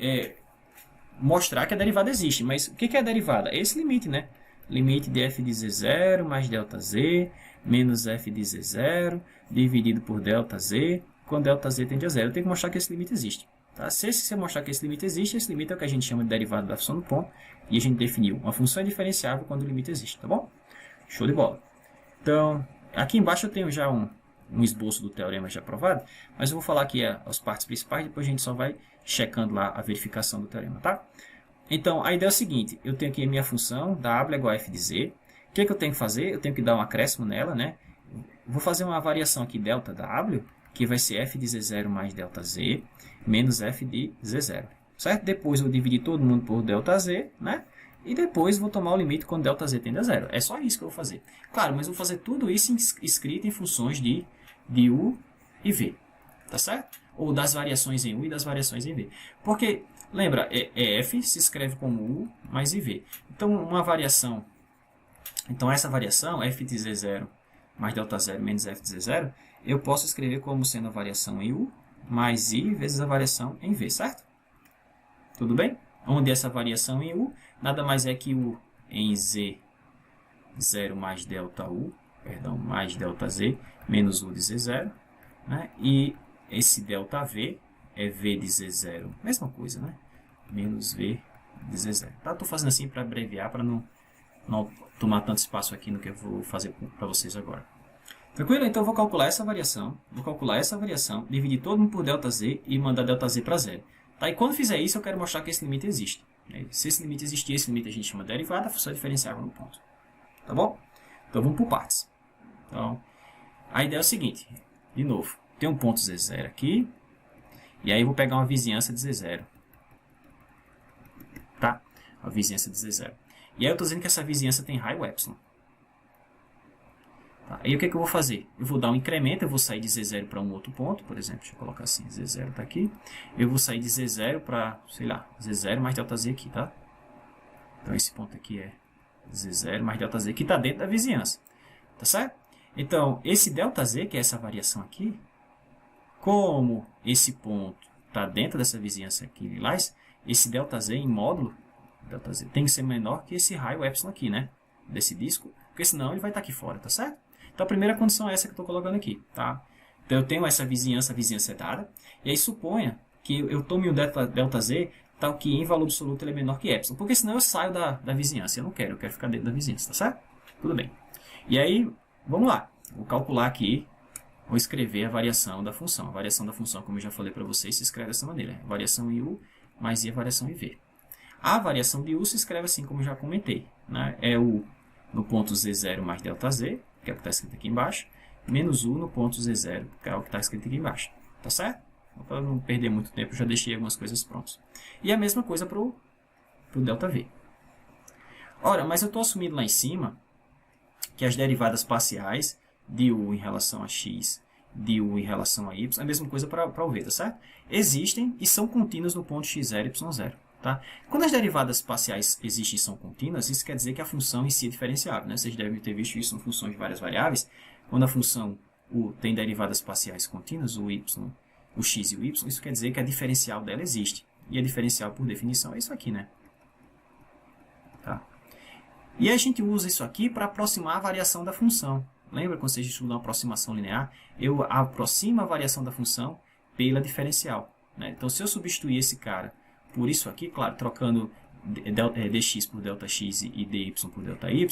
mostrar que a derivada existe, mas o que é a derivada? É esse limite, né? Limite de f de z0 mais ΔZ menos f de z0 dividido por ΔZ, quando ΔZ tende a zero. Eu tenho que mostrar que esse limite existe. Tá? Se você mostrar que esse limite existe, esse limite é o que a gente chama de derivada da função do ponto, e a gente definiu uma função é diferenciável quando o limite existe, tá bom? Show de bola. Então, aqui embaixo eu tenho já um esboço do teorema já provado, mas eu vou falar aqui as partes principais, depois a gente só vai checando lá a verificação do teorema, tá? Então, a ideia é o seguinte, eu tenho aqui a minha função, w é igual a f de z. O que eu tenho que fazer? Eu tenho que dar um acréscimo nela, né? Vou fazer uma variação aqui, delta w, que vai ser f de z0 mais delta z, menos f de z0, certo? Depois eu dividir todo mundo por delta z, né? E depois vou tomar o limite quando delta z tende a zero. É só isso que eu vou fazer. Claro, mas eu vou fazer tudo isso escrito em funções de u e v, tá certo? Ou das variações em u e das variações em v. Porque, lembra, f se escreve como u mais iv. Então, uma variação... Então, essa variação, f de z0 mais delta zero menos f de z0, eu posso escrever como sendo a variação em u mais i vezes a variação em v, certo? Tudo bem? Onde essa variação em u nada mais é que u em z0 mais delta u, perdão, mais delta z, menos u de z0, né? E esse delta v é v de z0, mesma coisa, né? Menos v de z0. Tá? Estou fazendo assim para abreviar, para não tomar tanto espaço aqui no que eu vou fazer para vocês agora. Tranquilo? Então eu vou calcular essa variação, dividir todo mundo por delta z e mandar delta z para zero. Tá? E quando fizer isso, eu quero mostrar que esse limite existe. Se esse limite existir, esse limite a gente chama de derivada, a função diferenciável no ponto. Tá bom? Então vamos por partes. Então, a ideia é o seguinte, de novo, tem um ponto z0 aqui, e aí eu vou pegar uma vizinhança de z0. Tá? A vizinhança de z0. E aí eu estou dizendo que essa vizinhança tem raio epsilon. Tá? Aí o que eu vou fazer? Eu vou dar um incremento, eu vou sair de z0 para um outro ponto, por exemplo, deixa eu colocar assim, z0 está aqui. Eu vou sair de z0 para, sei lá, z0 mais delta z aqui, tá? Então esse ponto aqui é z0 mais delta z, que está dentro da vizinhança. Tá certo? Então, esse delta z, que é essa variação aqui, como esse ponto está dentro dessa vizinhança aqui, lilás, esse delta z em módulo, delta z, tem que ser menor que esse raio epsilon aqui, né? Desse disco, porque senão ele vai estar aqui fora, tá certo? Então, a primeira condição é essa que eu estou colocando aqui, tá? Então, eu tenho essa vizinhança, a vizinhança é dada, e aí suponha que eu tome o delta z, tal que em valor absoluto ele é menor que epsilon, porque senão eu saio da vizinhança, eu quero ficar dentro da vizinhança, tá certo? Tudo bem. E aí, vamos lá, vou calcular aqui, vou escrever a variação da função. A variação da função, como eu já falei para vocês, se escreve dessa maneira, variação em u mais i a variação em v. A variação de u se escreve assim como eu já comentei, né? É u no ponto z0 mais delta z, que é o que está escrito aqui embaixo, menos u no ponto z0, que é o que está escrito aqui embaixo. Tá certo? Para não perder muito tempo, eu já deixei algumas coisas prontas. E a mesma coisa para o ΔV. Ora, mas eu estou assumindo lá em cima que as derivadas parciais de u em relação a x, de u em relação a y, é a mesma coisa para o v, tá certo? Existem e são contínuas no ponto x0 e y0. Tá? Quando as derivadas parciais existem e são contínuas, isso quer dizer que a função em si é diferenciável, né? Vocês devem ter visto isso em funções de várias variáveis. Quando a função u tem derivadas parciais contínuas, o x e o y, isso quer dizer que a diferencial dela existe. E a diferencial, por definição, é isso aqui, né? Tá? E a gente usa isso aqui para aproximar a variação da função. Lembra quando vocês estudam aproximação linear? Eu aproximo a variação da função pela diferencial, né? Então, se eu substituir esse cara por isso aqui, claro, trocando dx por ΔX e dy por ΔY,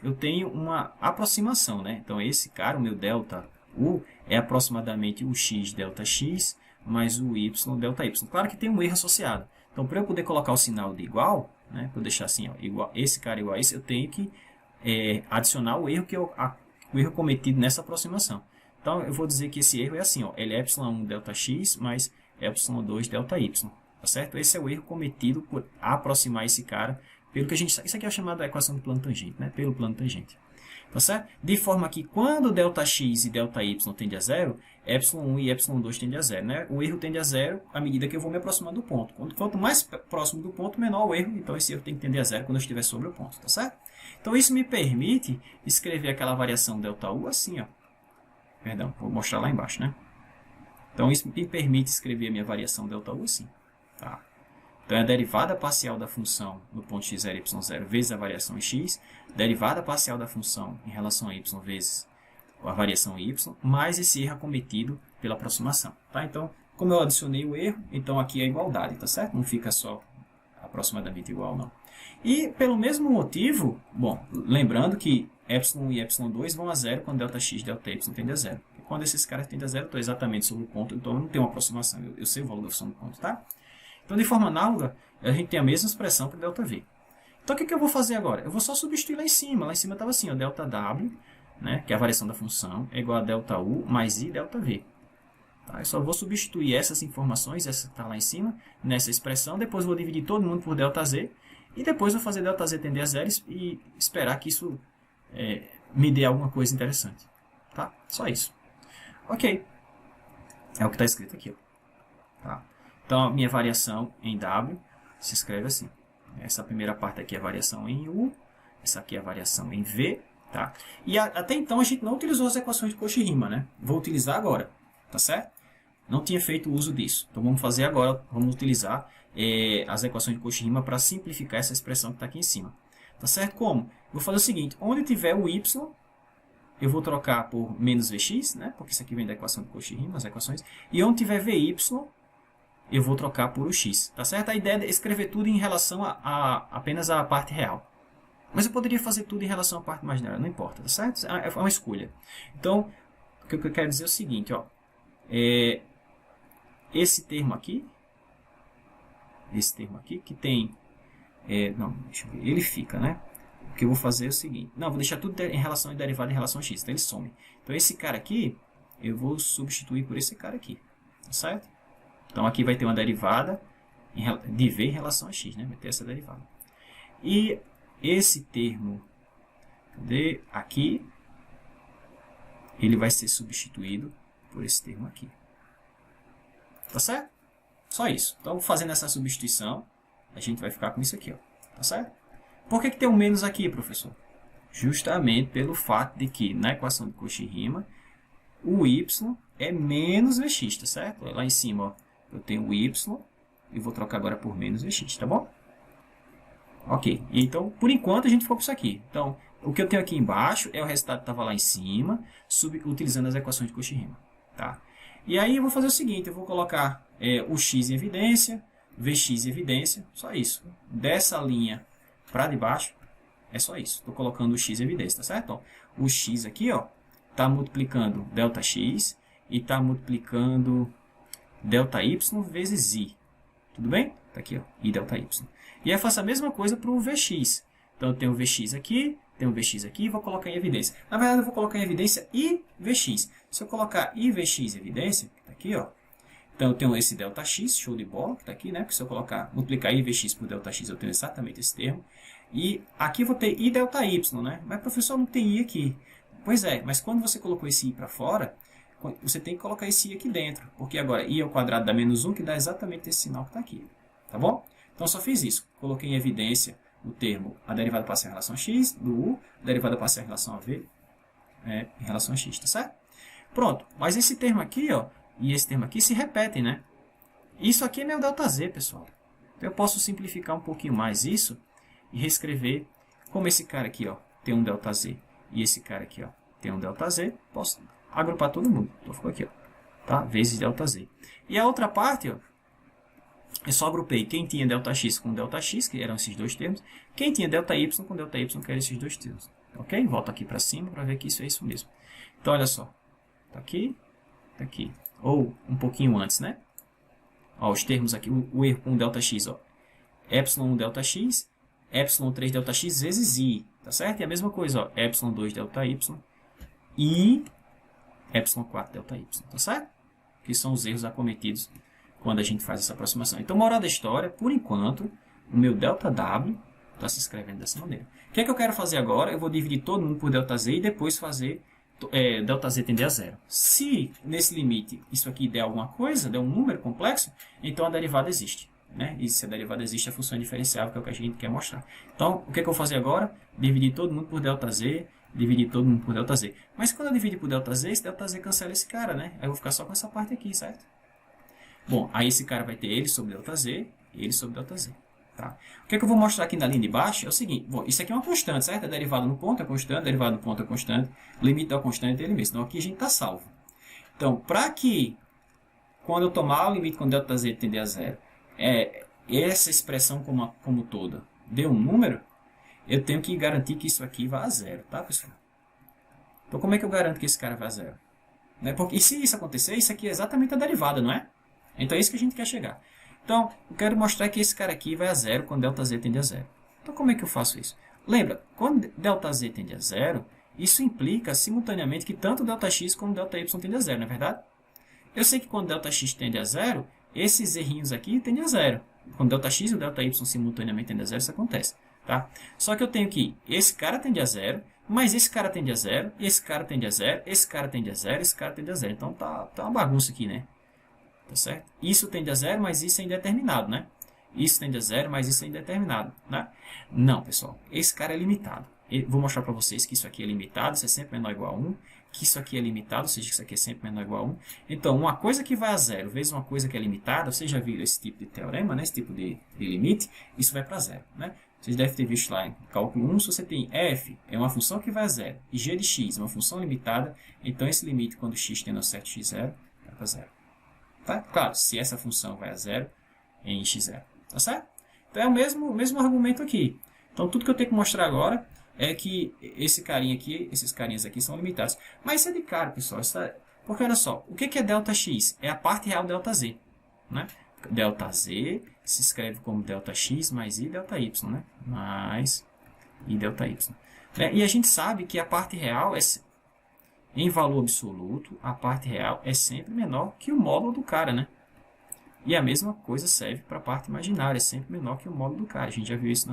eu tenho uma aproximação, né? Então, esse cara, o meu delta u, é aproximadamente o x ΔX mais o y ΔY. Claro que tem um erro associado. Então, para eu poder colocar o sinal de igual, né, para eu deixar assim, ó, igual, esse cara igual a esse, eu tenho que adicionar o erro, o erro cometido nessa aproximação. Então, eu vou dizer que esse erro é assim, ó, ele é ε1 ΔX mais ε2 ΔY. Tá certo? Esse é o erro cometido por aproximar esse cara pelo que a gente... Isso aqui é chamado a equação do plano tangente, né? Pelo plano tangente. Tá certo? De forma que quando ΔX e ΔY tendem a zero, ε1 e ε2 tendem a zero, né? O erro tende a zero à medida que eu vou me aproximar do ponto. Quanto mais próximo do ponto, menor o erro. Então, esse erro tem que tender a zero quando eu estiver sobre o ponto. Tá certo? Então, isso me permite escrever aquela variação ΔU assim, ó. Perdão, vou mostrar lá embaixo, né? Então, isso me permite escrever a minha variação ΔU assim. Tá. Então, é a derivada parcial da função no ponto x0 e y0 vezes a variação em x, derivada parcial da função em relação a y vezes a variação em y, mais esse erro acometido pela aproximação. Tá? Então, como eu adicionei o erro, então aqui é a igualdade, tá certo? Não fica só aproximadamente igual, não. E, pelo mesmo motivo, bom, lembrando que epsilon e epsilon 2 vão a zero quando ΔX e ΔY tendem a zero. E quando esses caras tendem a zero, eu estou exatamente sobre o ponto, então eu não tenho uma aproximação, eu sei o valor da função do ponto, tá? Então, de forma análoga, a gente tem a mesma expressão para ΔV. Então, o que eu vou fazer agora? Eu vou só substituir lá em cima estava assim, ó, ΔW, né, que é a variação da função, é igual a ΔU mais I ΔV. Tá? Eu só vou substituir essas informações, essa que está lá em cima, nessa expressão, depois vou dividir todo mundo por ΔZ, e depois vou fazer ΔZ tender a zero e esperar que isso me dê alguma coisa interessante. Tá? Só isso. Ok. É o que está escrito aqui. Ó. Tá? Então, a minha variação em W se escreve assim. Essa primeira parte aqui é a variação em U, essa aqui é a variação em V. Tá? E até então a gente não utilizou as equações de Cauchy-Riemann, né? Vou utilizar agora. Tá certo? Não tinha feito uso disso. Então, vamos fazer agora. Vamos utilizar as equações de Cauchy-Riemann para simplificar essa expressão que está aqui em cima. Tá certo? Como? Vou fazer o seguinte. Onde tiver o Y, eu vou trocar por menos Vx, né? Porque isso aqui vem da equação de Cauchy-Riemann, as equações. E onde tiver Vy, eu vou trocar por o x. Tá certo? A ideia é escrever tudo em relação apenas à parte real. Mas eu poderia fazer tudo em relação à parte imaginária. Não importa. Tá certo? É uma escolha. Então, o que eu quero dizer é o seguinte. Ó, esse termo aqui que tem... não, deixa eu ver. Ele fica, né? O que eu vou fazer é o seguinte. Não, vou deixar tudo em relação a derivada em relação a x. Então, ele some. Então, esse cara aqui, eu vou substituir por esse cara aqui. Tá certo? Então, aqui vai ter uma derivada de v em relação a x, né? Vai ter essa derivada. E esse termo aqui, ele vai ser substituído por esse termo aqui. Tá certo? Só isso. Então, fazendo essa substituição, a gente vai ficar com isso aqui, ó. Tá certo? Por que tem um menos aqui, professor? Justamente pelo fato de que, na equação de Cauchy-Riemann, o y é menos Vx, tá certo? Lá em cima, ó, eu tenho o y e vou trocar agora por menos Vx, tá bom? Ok. Então, por enquanto, a gente ficou com isso aqui. Então, o que eu tenho aqui embaixo é o resultado que estava lá em cima, utilizando as equações de Cauchy-Riemann, tá? E aí eu vou fazer o seguinte, eu vou colocar o x em evidência, Vx em evidência, só isso. Dessa linha para de baixo, é só isso. Estou colocando o x em evidência, tá certo? Então, o x aqui, ó, está multiplicando ΔX e está multiplicando ΔY vezes I. Tudo bem? Está aqui, ó, I ΔY. E aí eu faço a mesma coisa para o Vx. Então, eu tenho o Vx aqui, tenho o Vx aqui e vou colocar em evidência. Na verdade, eu vou colocar em evidência I Vx. Se eu colocar I Vx em evidência, que está aqui, ó, então eu tenho esse ΔX, show de bola, que está aqui, né? Porque se eu multiplicar I Vx por ΔX, eu tenho exatamente esse termo. E aqui eu vou ter I ΔY, né? Mas, professor, não tem I aqui. Pois é, mas quando você colocou esse I para fora, você tem que colocar esse I aqui dentro. Porque agora I ao quadrado dá menos 1, que dá exatamente esse sinal que está aqui. Tá bom? Então, eu só fiz isso. Coloquei em evidência o termo, a derivada parcial em relação a x, do u, a derivada parcial em relação a v, em relação a x, tá certo? Pronto, mas esse termo aqui, ó, e esse termo aqui se repetem, né? Isso aqui é meu ΔZ, pessoal. Então, eu posso simplificar um pouquinho mais isso e reescrever como esse cara aqui, ó, tem um ΔZ, e esse cara aqui, ó, tem um ΔZ, posso agrupar todo mundo. Então, ficou aqui, ó, tá? Vezes ΔZ. E a outra parte, ó, eu só agrupei quem tinha ΔX com ΔX, que eram esses dois termos, quem tinha ΔY com ΔY, que eram esses dois termos. Ok? Volto aqui para cima para ver que isso é isso mesmo. Então, olha só. Tá aqui, tá aqui. Ou um pouquinho antes, né? Ó, os termos aqui, o erro com ΔX, ó. ε1 ΔX, ε3 ΔX vezes I, tá certo? E a mesma coisa, ó. ε2 ΔY e ε4 ΔY, tá certo? Que são os erros acometidos quando a gente faz essa aproximação. Então, moral da história, por enquanto, o meu ΔW está se escrevendo dessa maneira. O que é que eu quero fazer agora? Eu vou dividir todo mundo por ΔZ e depois fazer ΔZ tender a zero. Se, nesse limite, isso aqui der alguma coisa, der um número complexo, então a derivada existe. Né? E se a derivada existe, a função é diferenciável, que é o que a gente quer mostrar. Então, o que é que eu vou fazer agora? Dividir todo mundo por ΔZ, dividir todo mundo por ΔZ. Mas quando eu dividir por ΔZ, esse ΔZ cancela esse cara, né? Aí eu vou ficar só com essa parte aqui, certo? Bom, aí esse cara vai ter ele sobre ΔZ e ele sobre ΔZ. Tá? O que é que eu vou mostrar aqui na linha de baixo é o seguinte. Bom, isso aqui é uma constante, certo? A derivada no ponto é constante, a derivada no ponto é constante, o limite da constante é ele mesmo. Então aqui a gente está salvo. Então, para que, quando eu tomar o limite com ΔZ tender a zero, essa expressão como toda dê um número, eu tenho que garantir que isso aqui vá a zero, tá, pessoal? Então, como é que eu garanto que esse cara vai a zero? Né? Porque, e se isso acontecer, isso aqui é exatamente a derivada, não é? Então, é isso que a gente quer chegar. Então, eu quero mostrar que esse cara aqui vai a zero quando ΔZ tende a zero. Então, como é que eu faço isso? Lembra, quando ΔZ tende a zero, isso implica simultaneamente que tanto ΔX como ΔY tende a zero, não é verdade? Eu sei que quando ΔX tende a zero, esses errinhos aqui tendem a zero. Quando ΔX e o ΔY simultaneamente tendem a zero, isso acontece. Tá? Só que eu tenho que esse cara tende a zero, mas esse cara tende a zero, esse cara tende a zero, esse cara tende a zero, esse cara tende a zero. Então tá uma bagunça aqui, né? Tá certo? Isso tende a zero, mas isso é indeterminado, né? Isso tende a zero, mas isso é indeterminado, né? Não, pessoal. Esse cara é limitado. Eu vou mostrar para vocês que isso aqui é limitado, isso é sempre menor ou igual a 1. Que isso aqui é limitado, ou seja, que isso aqui é sempre menor ou igual a 1. Então, uma coisa que vai a zero vezes uma coisa que é limitada, vocês já viram esse tipo de teorema, né? Esse tipo de limite, isso vai para zero, né? Vocês devem ter visto lá em cálculo 1, se você tem f é uma função que vai a zero e g de x é uma função limitada, então esse limite quando x tende a certo x0 vai para zero. Tá? Claro, se essa função vai a zero em x0. Tá certo? Então é o mesmo argumento aqui. Então tudo que eu tenho que mostrar agora é que esse carinha aqui, esses carinhas aqui são limitados. Mas isso é de cara, pessoal. Porque olha só, o que é ΔX? É a parte real ΔZ. Né? ΔZ se escreve como ΔX mais I ΔY. Né? Mais I ΔY. E a gente sabe que a parte real, em valor absoluto, a parte real é sempre menor que o módulo do cara. Né? E a mesma coisa serve para a parte imaginária, é sempre menor que o módulo do cara. A gente já viu isso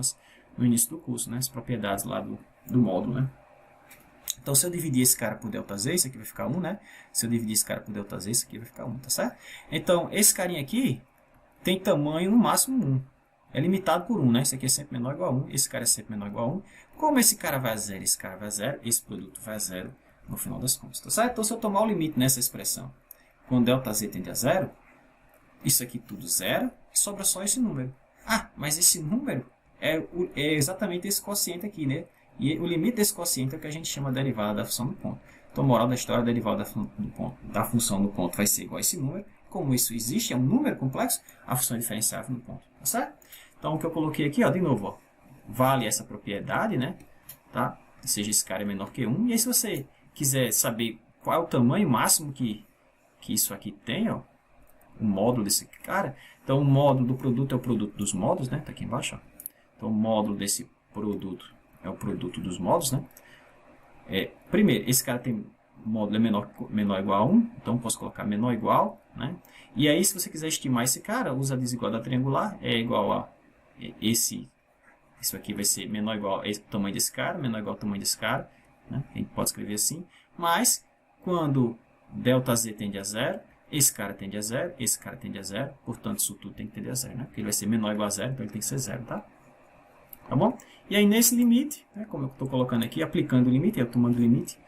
no início do curso, né? As propriedades lá do módulo, né? Então, se eu dividir esse cara por ΔZ, isso aqui vai ficar 1, né? Se eu dividir esse cara por ΔZ, isso aqui vai ficar 1, tá certo? Então, esse carinha aqui tem tamanho no máximo 1. É limitado por 1, né? Esse aqui é sempre menor ou igual a 1, esse cara é sempre menor ou igual a 1. Como esse cara vai a zero, esse cara vai a zero, esse produto vai a zero no final das contas, tá certo? Então, se eu tomar o limite nessa expressão, quando ΔZ tende a zero, isso aqui tudo zero, sobra só esse número. Ah, mas esse número é exatamente esse quociente aqui, né? E o limite desse quociente é o que a gente chama de derivada da função do ponto. Então, moral da história, a derivada da função do ponto vai ser igual a esse número. Como isso existe, é um número complexo, a função é diferenciável no ponto. Tá certo? Então, o que eu coloquei aqui, ó, de novo, ó, vale essa propriedade, né? Tá? Ou seja, esse cara é menor que 1. E aí, se você quiser saber qual é o tamanho máximo que isso aqui tem, ó, o módulo desse cara. Então, o módulo do produto é o produto dos módulos, né? Tá aqui embaixo, ó. Então, o módulo desse produto é o produto dos módulos, né? Primeiro, esse cara tem módulo menor ou igual a 1, então eu posso colocar menor ou igual, né? E aí, se você quiser estimar esse cara, usa a desigualdade triangular, é igual a isso aqui vai ser menor ou igual ao tamanho desse cara, menor ou igual ao tamanho desse cara, né? A gente pode escrever assim, mas quando ΔZ tende a zero, esse cara tende a zero, esse cara tende a zero, portanto, isso tudo tem que tender a zero, né? Porque ele vai ser menor ou igual a zero, então ele tem que ser zero, tá? Tá bom? E aí, nesse limite, né, como eu estou colocando aqui, aplicando o limite, eu tomando o limite,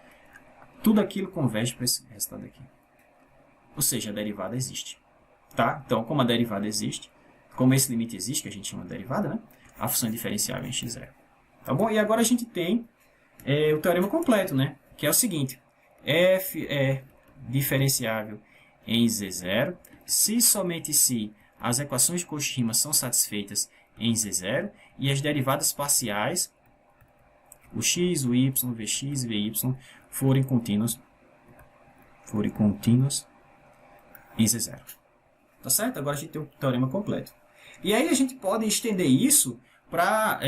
tudo aquilo converge para esse resultado aqui. Ou seja, a derivada existe. Tá? Então, como a derivada existe, como esse limite existe, que a gente chama de derivada, né? A função é diferenciável em x0. Tá bom? E agora a gente tem o teorema completo, né? Que é o seguinte. F é diferenciável em Z0, se somente se as equações de Cauchy-Riemann são satisfeitas em Z0 e as derivadas parciais, o x, o y, vx e vy, forem contínuas em Z0. Tá certo? Agora a gente tem o teorema completo. E aí a gente pode estender isso para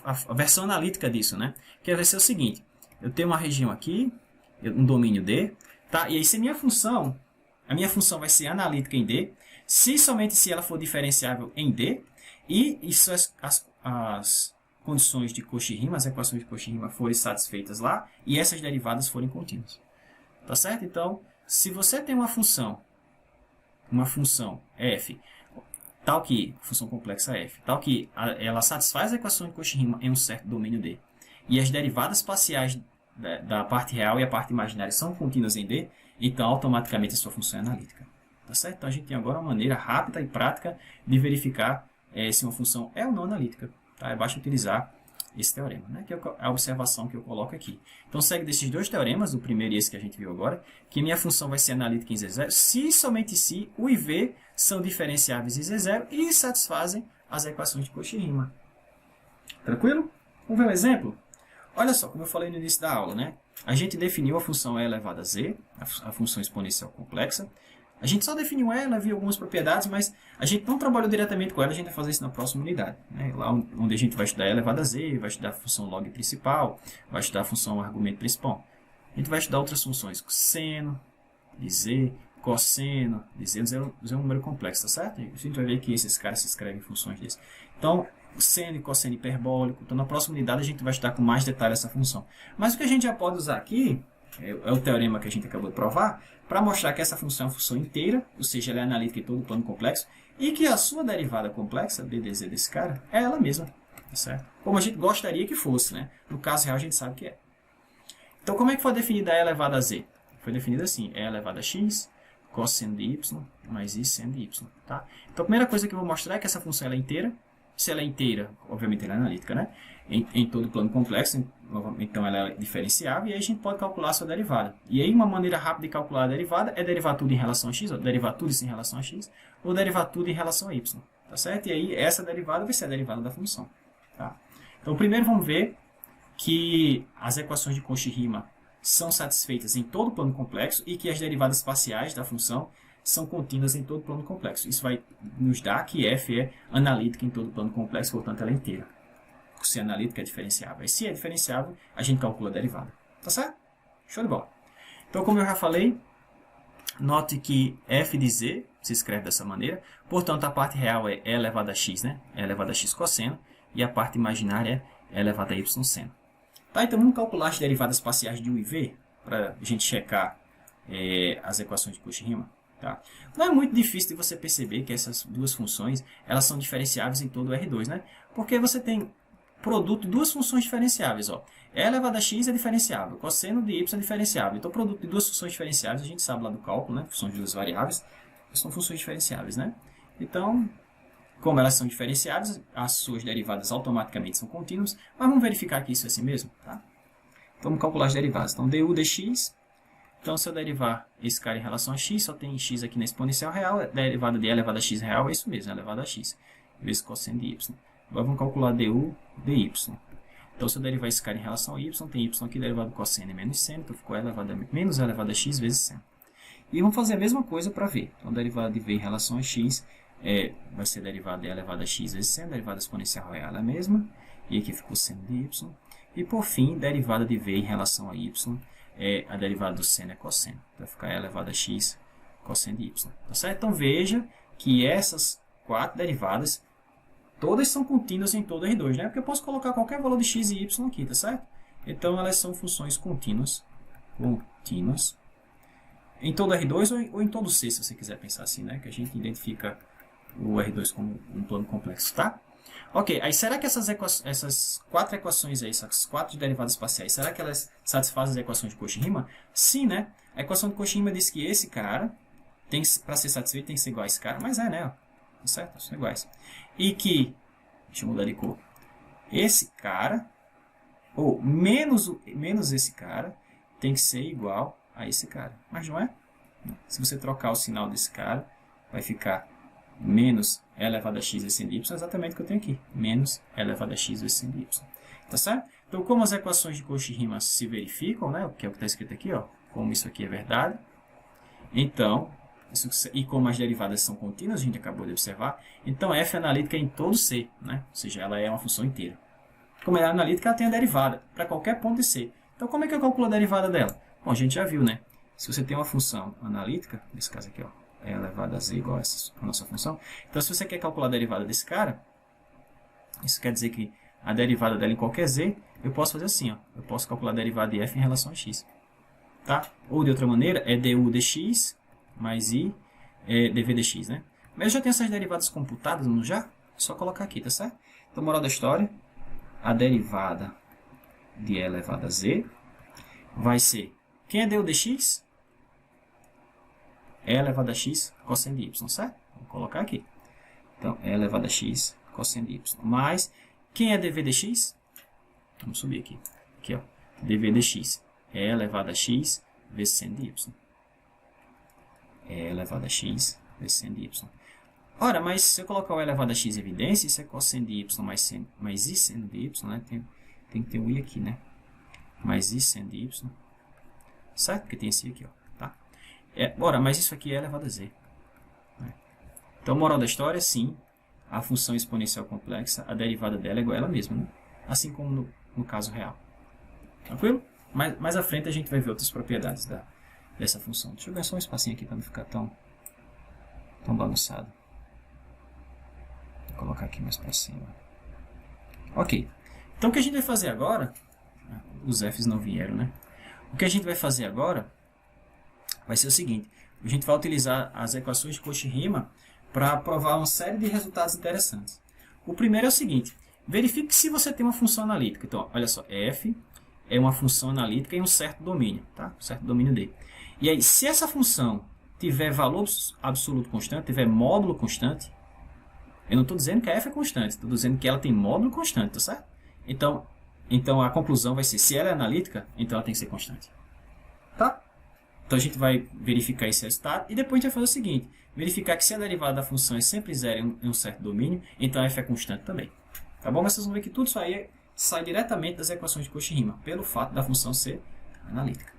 a versão analítica disso, né? Que vai ser o seguinte, eu tenho uma região aqui, um domínio D, tá? E aí se a minha função vai ser analítica em D, se somente se ela for diferenciável em D, e isso as condições de Cauchy-Riemann, as equações de Cauchy-Riemann forem satisfeitas lá, e essas derivadas forem contínuas. Tá certo? Então, se você tem uma função f, tal que, função complexa f, tal que ela satisfaz a equação de Cauchy-Riemann em um certo domínio D, e as derivadas parciais da parte real e a parte imaginária são contínuas em D, então automaticamente a sua função é analítica. Tá certo? Então a gente tem agora uma maneira rápida e prática de verificar se uma função é ou não analítica. Tá? Basta utilizar esse teorema, né? Que é a observação que eu coloco aqui. Então segue desses dois teoremas, o primeiro e esse que a gente viu agora, que minha função vai ser analítica em Z0 se somente se u e v são diferenciáveis em Z0 e satisfazem as equações de Cauchy-Riemann. Tranquilo? Vamos ver um exemplo? Olha só, como eu falei no início da aula, né? a gente definiu a função e elevado a z, a função exponencial complexa. A gente só definiu ela, viu algumas propriedades, mas a gente não trabalhou diretamente com ela, a gente vai fazer isso na próxima unidade. Né? Lá onde a gente vai estudar e elevado a z, vai estudar a função log principal, vai estudar a função argumento principal. A gente vai estudar outras funções, seno de z, cosseno de z, z é um número complexo, tá certo? A gente vai ver que esses caras se escrevem em funções desses. Então, seno e cosseno hiperbólico. Então, na próxima unidade a gente vai estudar com mais detalhe essa função. Mas o que a gente já pode usar aqui, é o teorema que a gente acabou de provar, para mostrar que essa função é uma função inteira, ou seja, ela é analítica em todo o plano complexo, e que a sua derivada complexa, ddz desse cara, é ela mesma, tá certo? Como a gente gostaria que fosse, né? No caso real a gente sabe que é. Então, como é que foi definida E elevado a z? Foi definida assim, E elevado a x, cosseno de y, mais i seno de y, tá? Então, a primeira coisa que eu vou mostrar é que essa função ela é inteira. Se ela é inteira, obviamente ela é analítica, né? Em todo o plano complexo, então ela é diferenciável, e aí a gente pode calcular a sua derivada. E aí uma maneira rápida de calcular a derivada é derivar tudo em relação a x, ou derivar tudo isso em relação a x, ou derivar tudo em relação a y, tá certo? E aí essa derivada vai ser a derivada da função, tá? Então primeiro vamos ver que as equações de Cauchy-Riemann são satisfeitas em todo o plano complexo e que as derivadas parciais da função são contínuas em todo o plano complexo. Isso vai nos dar que f é analítica em todo o plano complexo, portanto ela é inteira. Se é analítica é diferenciável. E se é diferenciável, a gente calcula a derivada. Tá certo? Show de bola. Então, como eu já falei, note que f de z se escreve dessa maneira. Portanto, a parte real é e elevado a x, né? E elevado a x cosseno. E a parte imaginária é e elevado a y seno. Tá, então vamos calcular as derivadas parciais de u e v para a gente checar as equações de Cauchy-Riemann. Tá? Não é muito difícil de você perceber que essas duas funções elas são diferenciáveis em todo o R2, né? Porque você tem produto de duas funções diferenciáveis. Ó. E elevado a x é diferenciável, cosseno de y é diferenciável. Então, produto de duas funções diferenciáveis, a gente sabe lá do cálculo, né? Funções de duas variáveis, são funções diferenciáveis. Né? Então, como elas são diferenciáveis, as suas derivadas automaticamente são contínuas, mas vamos verificar que isso é assim mesmo. Tá? Então, vamos calcular as derivadas. Então, du dx. Então, se eu derivar esse cara em relação a x, só tem x aqui na exponencial real, a derivada de e elevado a x real é isso mesmo, é elevado a x, vezes cosseno de y. Agora vamos calcular du dy. Então, se eu derivar esse cara em relação a y, tem y aqui derivado do cosseno e menos seno, então ficou menos e elevado a x vezes seno. E vamos fazer a mesma coisa para v. Então, a derivada de v em relação a x vai ser derivada de e elevado a x vezes seno, derivada exponencial real é a mesma, e aqui ficou seno de y. E, por fim, derivada de v em relação a y, a derivada do seno é cosseno. Vai ficar e elevado a x cosseno de y. Tá certo? Então, veja que essas quatro derivadas todas são contínuas em todo R2, né? Porque eu posso colocar qualquer valor de x e y aqui, tá certo? Então, elas são funções contínuas em todo R2 ou em todo C, se você quiser pensar assim, né? Que a gente identifica o R2 como um plano complexo, tá? Ok, aí será que essas quatro equações aí, essas quatro derivadas parciais, será que elas satisfazem as equações de Cauchy-Riemann? Sim, né? A equação de Cauchy-Riemann diz que esse cara, para ser satisfeito, tem que ser igual a esse cara, mas né? Tá certo? São iguais. E que, deixa eu mudar de cor, esse cara, ou menos esse cara, tem que ser igual a esse cara. Mas não é? Se você trocar o sinal desse cara, vai ficar menos e elevado a x vezes seno de y, é exatamente o que eu tenho aqui. Menos e elevado a x vezes seno de y. Tá certo? Então, como as equações de Cauchy-Riemann se verificam, né, que é o que está escrito aqui, ó, como isso aqui é verdade, então, e como as derivadas são contínuas, a gente acabou de observar, então f é analítica em todo C, né? Ou seja, ela é uma função inteira. Como ela é analítica, ela tem a derivada para qualquer ponto de C. Então, como é que eu calculo a derivada dela? Bom, a gente já viu, né? Se você tem uma função analítica, nesse caso aqui, ó, é elevado a z igual a essa a nossa função. Então, se você quer calcular a derivada desse cara, isso quer dizer que a derivada dela em qualquer z, eu posso fazer assim, ó. Eu posso calcular a derivada de f em relação a x. Tá? Ou de outra maneira, é du dx mais i dv dx, né? Mas eu já tenho essas derivadas computadas, não já? É só colocar aqui, tá certo? Então, moral da história, a derivada de e elevado a z vai ser, quem é du dx? E elevado a x cosseno de y, certo? Vou colocar aqui. Então, E elevado a x cosseno de y. Mais, quem é dv dx? Vamos subir aqui. Aqui, ó. dv dx. E elevado a x vezes seno de y. E elevado a x vezes seno de y. Ora, mas se eu colocar o elevado a x em evidência, isso é cosseno de y mais i seno de y, né? Tem que ter um i aqui, né? Mais i seno de y certo? Porque tem esse aqui, ó, tá? Ora, mas isso aqui é elevado a z. Né? Então, moral da história, sim, a função exponencial complexa, a derivada dela é igual a ela mesma, né? Assim como no caso real. Tranquilo? Mais à frente a gente vai ver outras propriedades dessa função. Deixa eu ganhar só um espacinho aqui para não ficar tão bagunçado. Vou colocar aqui mais para cima. Ok. Então o que a gente vai fazer agora... Os Fs não vieram, né? O que a gente vai fazer agora vai ser o seguinte. A gente vai utilizar as equações de Cauchy-Riemann para provar uma série de resultados interessantes. O primeiro é o seguinte. Verifique se você tem uma função analítica. Então, olha só. F é uma função analítica em um certo domínio. Tá? Um certo domínio D. E aí, se essa função tiver valor absoluto constante, tiver módulo constante, eu não estou dizendo que a f é constante, estou dizendo que ela tem módulo constante, tá certo? Então a conclusão vai ser, se ela é analítica, então ela tem que ser constante. Tá? Então a gente vai verificar esse resultado e depois a gente vai fazer o seguinte, verificar que se a derivada da função é sempre zero em um certo domínio, então a f é constante também. Tá bom? Mas vocês vão ver que tudo isso aí sai diretamente das equações de Cauchy-Riemann, pelo fato da função ser analítica.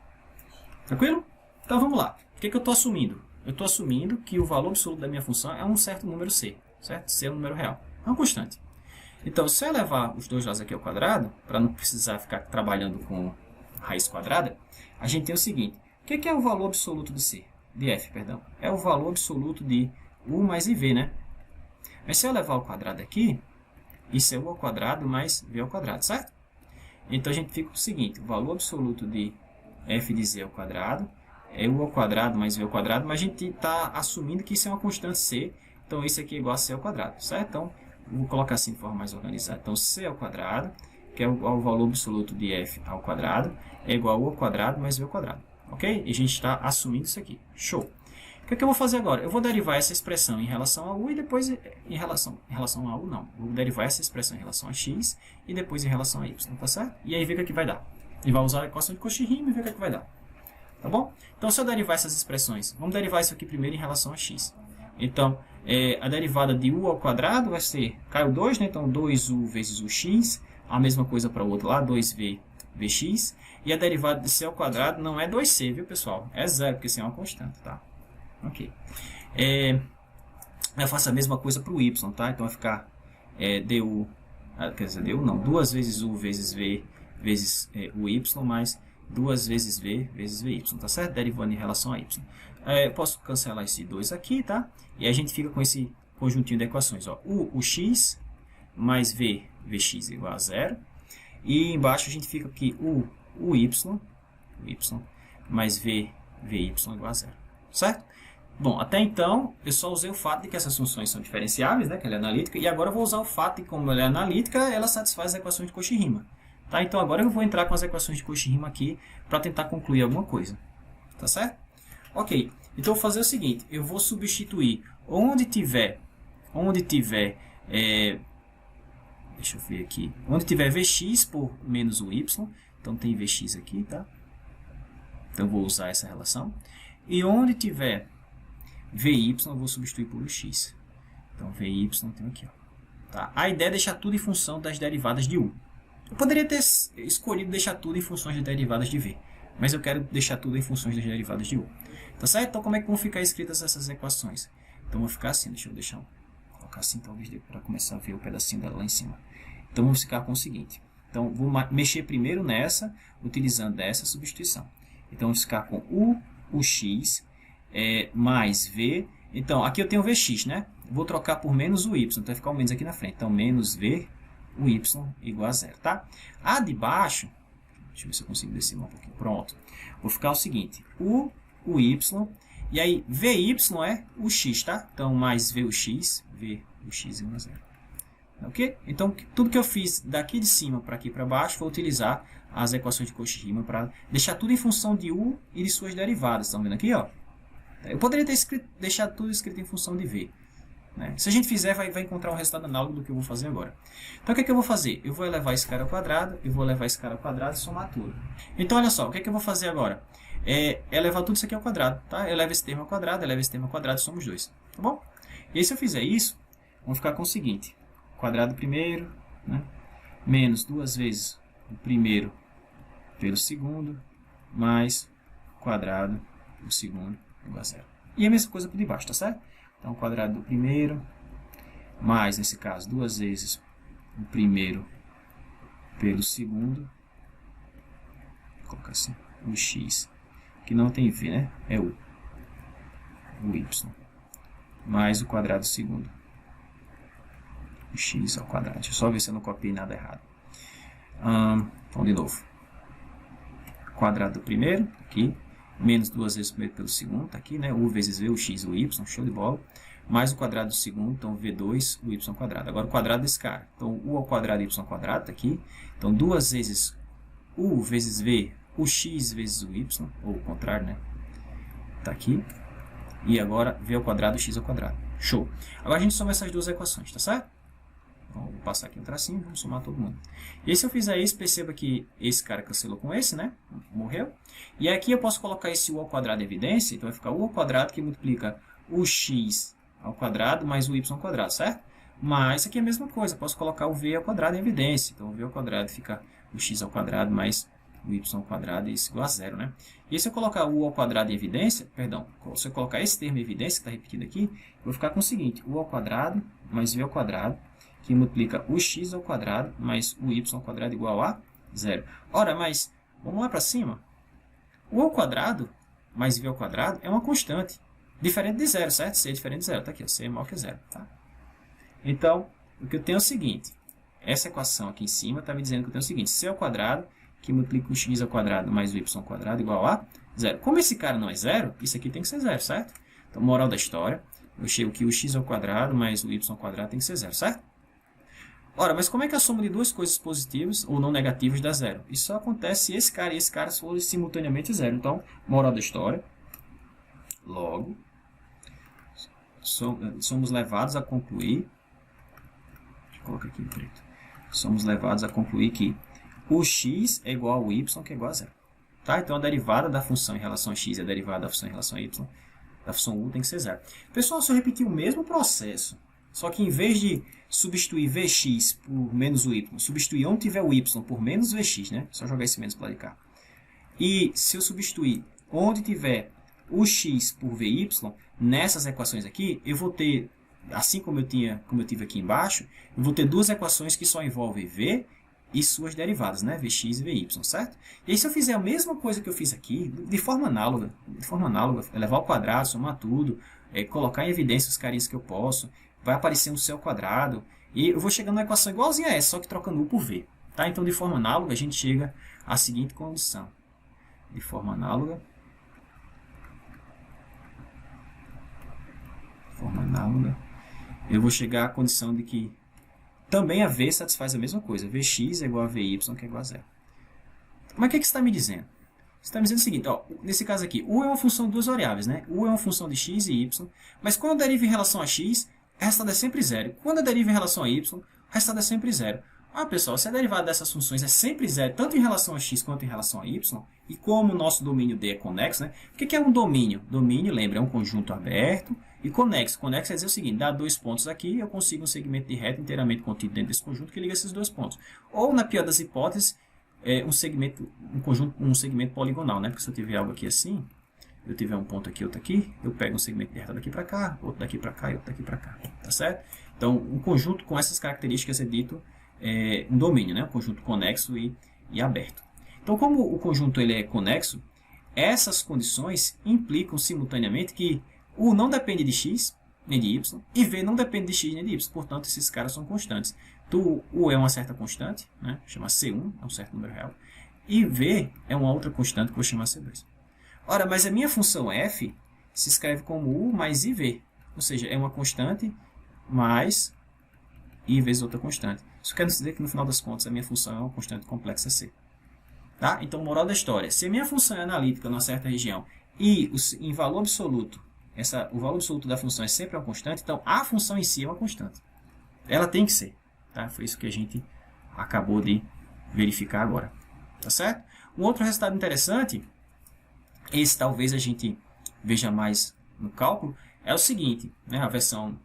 Tranquilo? Então vamos lá. O que eu estou assumindo? Eu estou assumindo que o valor absoluto da minha função é um certo número c. Certo? C é um número real. É uma constante. Então, se eu levar os dois lados aqui ao quadrado, para não precisar ficar trabalhando com raiz quadrada, a gente tem o seguinte. O que é o valor absoluto de C? De F, perdão. É o valor absoluto de U mais IV, né? Mas se eu levar ao quadrado aqui, isso é U ao quadrado mais V ao quadrado, certo? Então, a gente fica com o seguinte. O valor absoluto de F de Z ao quadrado é U ao quadrado mais V ao quadrado, mas a gente está assumindo que isso é uma constante C. Então, isso aqui é igual a C ao quadrado, certo? Então, vou colocar assim de forma mais organizada. Então, C ao quadrado, que é o valor absoluto de F ao quadrado, é igual a U ao quadrado mais V ao quadrado. Ok? E a gente está assumindo isso aqui. Show! O que eu vou fazer agora? Eu vou derivar essa expressão em relação a U e depois em relação a U, não. Vou derivar essa expressão em relação a X e depois em relação a Y, tá certo? E aí ver o que vai dar. E vai usar a equação de Cauchy-Riemann e ver o que vai dar. Tá bom? Então, se eu derivar essas expressões, vamos derivar isso aqui primeiro em relação a X. Então, a derivada de U ao quadrado vai ser, caiu 2, né? Então 2U vezes UX, a mesma coisa para o outro lá, 2V Vx. E a derivada de C ao quadrado não é 2C, viu pessoal? É zero, porque C é uma constante, tá? Ok. Eu faço a mesma coisa para o Y, tá? Então vai ficar du, quer dizer, du não, 2 vezes U vezes V vezes UY mais 2 vezes V vezes VY, tá certo? Derivando em relação a Y. Eu posso cancelar esse 2 aqui, tá? E aí a gente fica com esse conjuntinho de equações, ó. Ux mais Vx igual a zero. E embaixo a gente fica aqui Uy mais Vy igual a zero. Certo? Bom, até então eu só usei o fato de que essas funções são diferenciáveis, né? Que ela é analítica. E agora eu vou usar o fato de que, como ela é analítica, ela satisfaz as equações de Cauchy-Riemann. Tá? Então agora eu vou entrar com as equações de Cauchy-Riemann aqui para tentar concluir alguma coisa. Tá certo? Ok, então eu vou fazer o seguinte, eu vou substituir onde tiver deixa eu ver aqui, onde tiver Vx por menos o y, então tem Vx aqui, tá? Então eu vou usar essa relação. E onde tiver Vy, eu vou substituir por x. Então Vy tem aqui, ó. Tá? A ideia é deixar tudo em função das derivadas de u. Eu poderia ter escolhido deixar tudo em funções das derivadas de v, mas eu quero deixar tudo em funções das derivadas de u. Tá certo? Então, como é que vão ficar escritas essas equações? Então, vão ficar assim. Deixa eu colocar assim, talvez para começar a ver o pedacinho dela lá em cima. Então, vamos ficar com o seguinte. Então, vou mexer primeiro nessa, utilizando essa substituição. Então, vamos ficar com ux mais v. Então, aqui eu tenho vx, né? Vou trocar por menos o y. Então, vai ficar o menos aqui na frente. Então, menos v, o y igual a zero, tá? A de baixo, deixa eu ver se eu consigo descer um pouquinho. Pronto. Vou ficar o seguinte. O y, e aí Vy é o x, tá? Então, mais Vux igual a zero. Ok? Então, tudo que eu fiz daqui de cima para aqui para baixo, vou utilizar as equações de Cauchy-Riemann para deixar tudo em função de u e de suas derivadas. Estão vendo aqui, ó? Eu poderia ter deixado tudo escrito em função de v. Né? Se a gente fizer, vai encontrar um resultado análogo do que eu vou fazer agora. Então, o que é que eu vou fazer? Eu vou elevar esse cara ao quadrado, eu vou elevar esse cara ao quadrado e somar tudo. Então, olha só, o que é que eu vou fazer agora? Elevar tudo isso aqui ao quadrado, tá? Eleva esse termo ao quadrado, eleva esse termo ao quadrado, somos 2, tá bom? E aí, se eu fizer isso, vamos ficar com o seguinte. Quadrado primeiro, né? Menos 2 vezes o primeiro pelo segundo, mais quadrado do segundo igual a zero. E a mesma coisa por debaixo, tá certo? Então, o quadrado do primeiro, mais, nesse caso, 2 vezes o primeiro pelo segundo. Vou colocar assim, o x, que não tem v, né? É o y, mais o quadrado do segundo. O x ao quadrado. Deixa eu só ver se eu não copiei nada errado. Então, de novo. Quadrado do primeiro, aqui, menos 2 vezes o primeiro pelo segundo, tá aqui, né? U vezes v, o x e o y, show de bola. Mais o quadrado do segundo, então v2, o y quadrado. Agora o quadrado desse cara. Então, u ao quadrado e y quadrado, tá aqui. Então, 2 vezes u vezes v, o x vezes o y, ou o contrário, né? Tá aqui. E agora v ao quadrado, x ao quadrado. Show. Agora a gente soma essas duas equações, tá certo? Então, vou passar aqui um tracinho, vamos somar todo mundo. E aí, se eu fizer isso, perceba que esse cara cancelou com esse, né? Morreu. E aqui eu posso colocar esse u ao quadrado em evidência. Então, vai ficar u ao quadrado que multiplica o x ao quadrado mais o y ao quadrado, certo? Mas isso aqui é a mesma coisa. Eu posso colocar o v ao quadrado em evidência. Então, o v ao quadrado fica o x ao quadrado mais o y ao quadrado, isso igual a zero, né? E se eu colocar u ao quadrado em evidência, perdão, se eu colocar esse termo em evidência, que está repetido aqui, eu vou ficar com o seguinte, u ao quadrado mais v ao quadrado, que multiplica o x ao quadrado mais o y ao quadrado igual a zero. Ora, mas, vamos lá para cima. U ao quadrado mais v ao quadrado é uma constante, diferente de zero, certo? C é diferente de zero, está aqui, ó, C é maior que zero, tá? Então, o que eu tenho é o seguinte, essa equação aqui em cima está me dizendo que eu tenho o seguinte, C ao quadrado, que multiplica o x ao quadrado mais o y ao quadrado igual a zero. Como esse cara não é zero, isso aqui tem que ser zero, certo? Então, moral da história, eu chego que o x ao quadrado mais o y ao quadrado tem que ser zero, certo? Ora, mas como é que a soma de duas coisas positivas ou não negativas dá zero? Isso só acontece se esse cara e esse cara forem simultaneamente zero. Então, moral da história, logo, somos levados a concluir, deixa eu colocar aqui em preto, somos levados a concluir que o x é igual ao y, que é igual a zero. Tá? Então, a derivada da função em relação a x e a derivada da função em relação a y, da função u, tem que ser zero. Pessoal, se eu repetir o mesmo processo, só que em vez de substituir vx por menos o y, substituir onde tiver o y por menos vx, né? Só jogar esse menos para lá de cá. E se eu substituir onde tiver o x por vy, nessas equações aqui, eu vou ter, assim como eu tive aqui embaixo, eu vou ter duas equações que só envolvem v e suas derivadas, né? Vx e Vy, certo? E aí, se eu fizer a mesma coisa que eu fiz aqui, de forma análoga, levar ao quadrado, somar tudo, colocar em evidência os carinhos que eu posso, vai aparecer um C ao quadrado, e eu vou chegando na equação igualzinha a essa, só que trocando U por V. Tá? Então, de forma análoga, a gente chega à seguinte condição. De forma análoga, eu vou chegar à condição de que também a V satisfaz a mesma coisa. Vx é igual a Vy, que é igual a zero. Mas o que você está me dizendo? Você está me dizendo o seguinte, ó, nesse caso aqui, U é uma função de duas variáveis, né? U é uma função de x e y, mas quando eu derivo em relação a x, a resultado é sempre zero. Quando eu derivo em relação a y, a resultado é sempre zero. Ah, pessoal, se a derivada dessas funções é sempre zero, tanto em relação a x quanto em relação a y, e como o nosso domínio D é conexo, né? O que é um domínio? Domínio, lembra, é um conjunto aberto e conexo. Conexo quer dizer o seguinte, dá dois pontos aqui, eu consigo um segmento de reta inteiramente contido dentro desse conjunto que liga esses dois pontos. Ou, na pior das hipóteses, um segmento poligonal, né? Porque se eu tiver algo aqui assim, eu tiver um ponto aqui, outro aqui, eu pego um segmento de reta daqui para cá, outro daqui para cá e outro daqui para cá, tá certo? Então, um conjunto com essas características é dito um domínio, né? Um conjunto conexo e aberto. Então, como o conjunto ele é conexo, essas condições implicam simultaneamente que U não depende de x nem de y e V não depende de x nem de y. Portanto, esses caras são constantes. Então, U é uma certa constante, né? Chama C1, é um certo número real. E V é uma outra constante que eu vou chamar C2. Ora, mas a minha função f se escreve como U mais IV. Ou seja, é uma constante mais I vezes outra constante. Isso quer dizer que, no final das contas, a minha função é uma constante complexa C. Tá? Então, moral da história. Se a minha função é analítica numa certa região e em valor absoluto, o valor absoluto da função é sempre uma constante, então a função em si é uma constante. Ela tem que ser. Tá? Foi isso que a gente acabou de verificar agora. Tá certo? Um outro resultado interessante, esse talvez a gente veja mais no cálculo, é o seguinte, né? A versão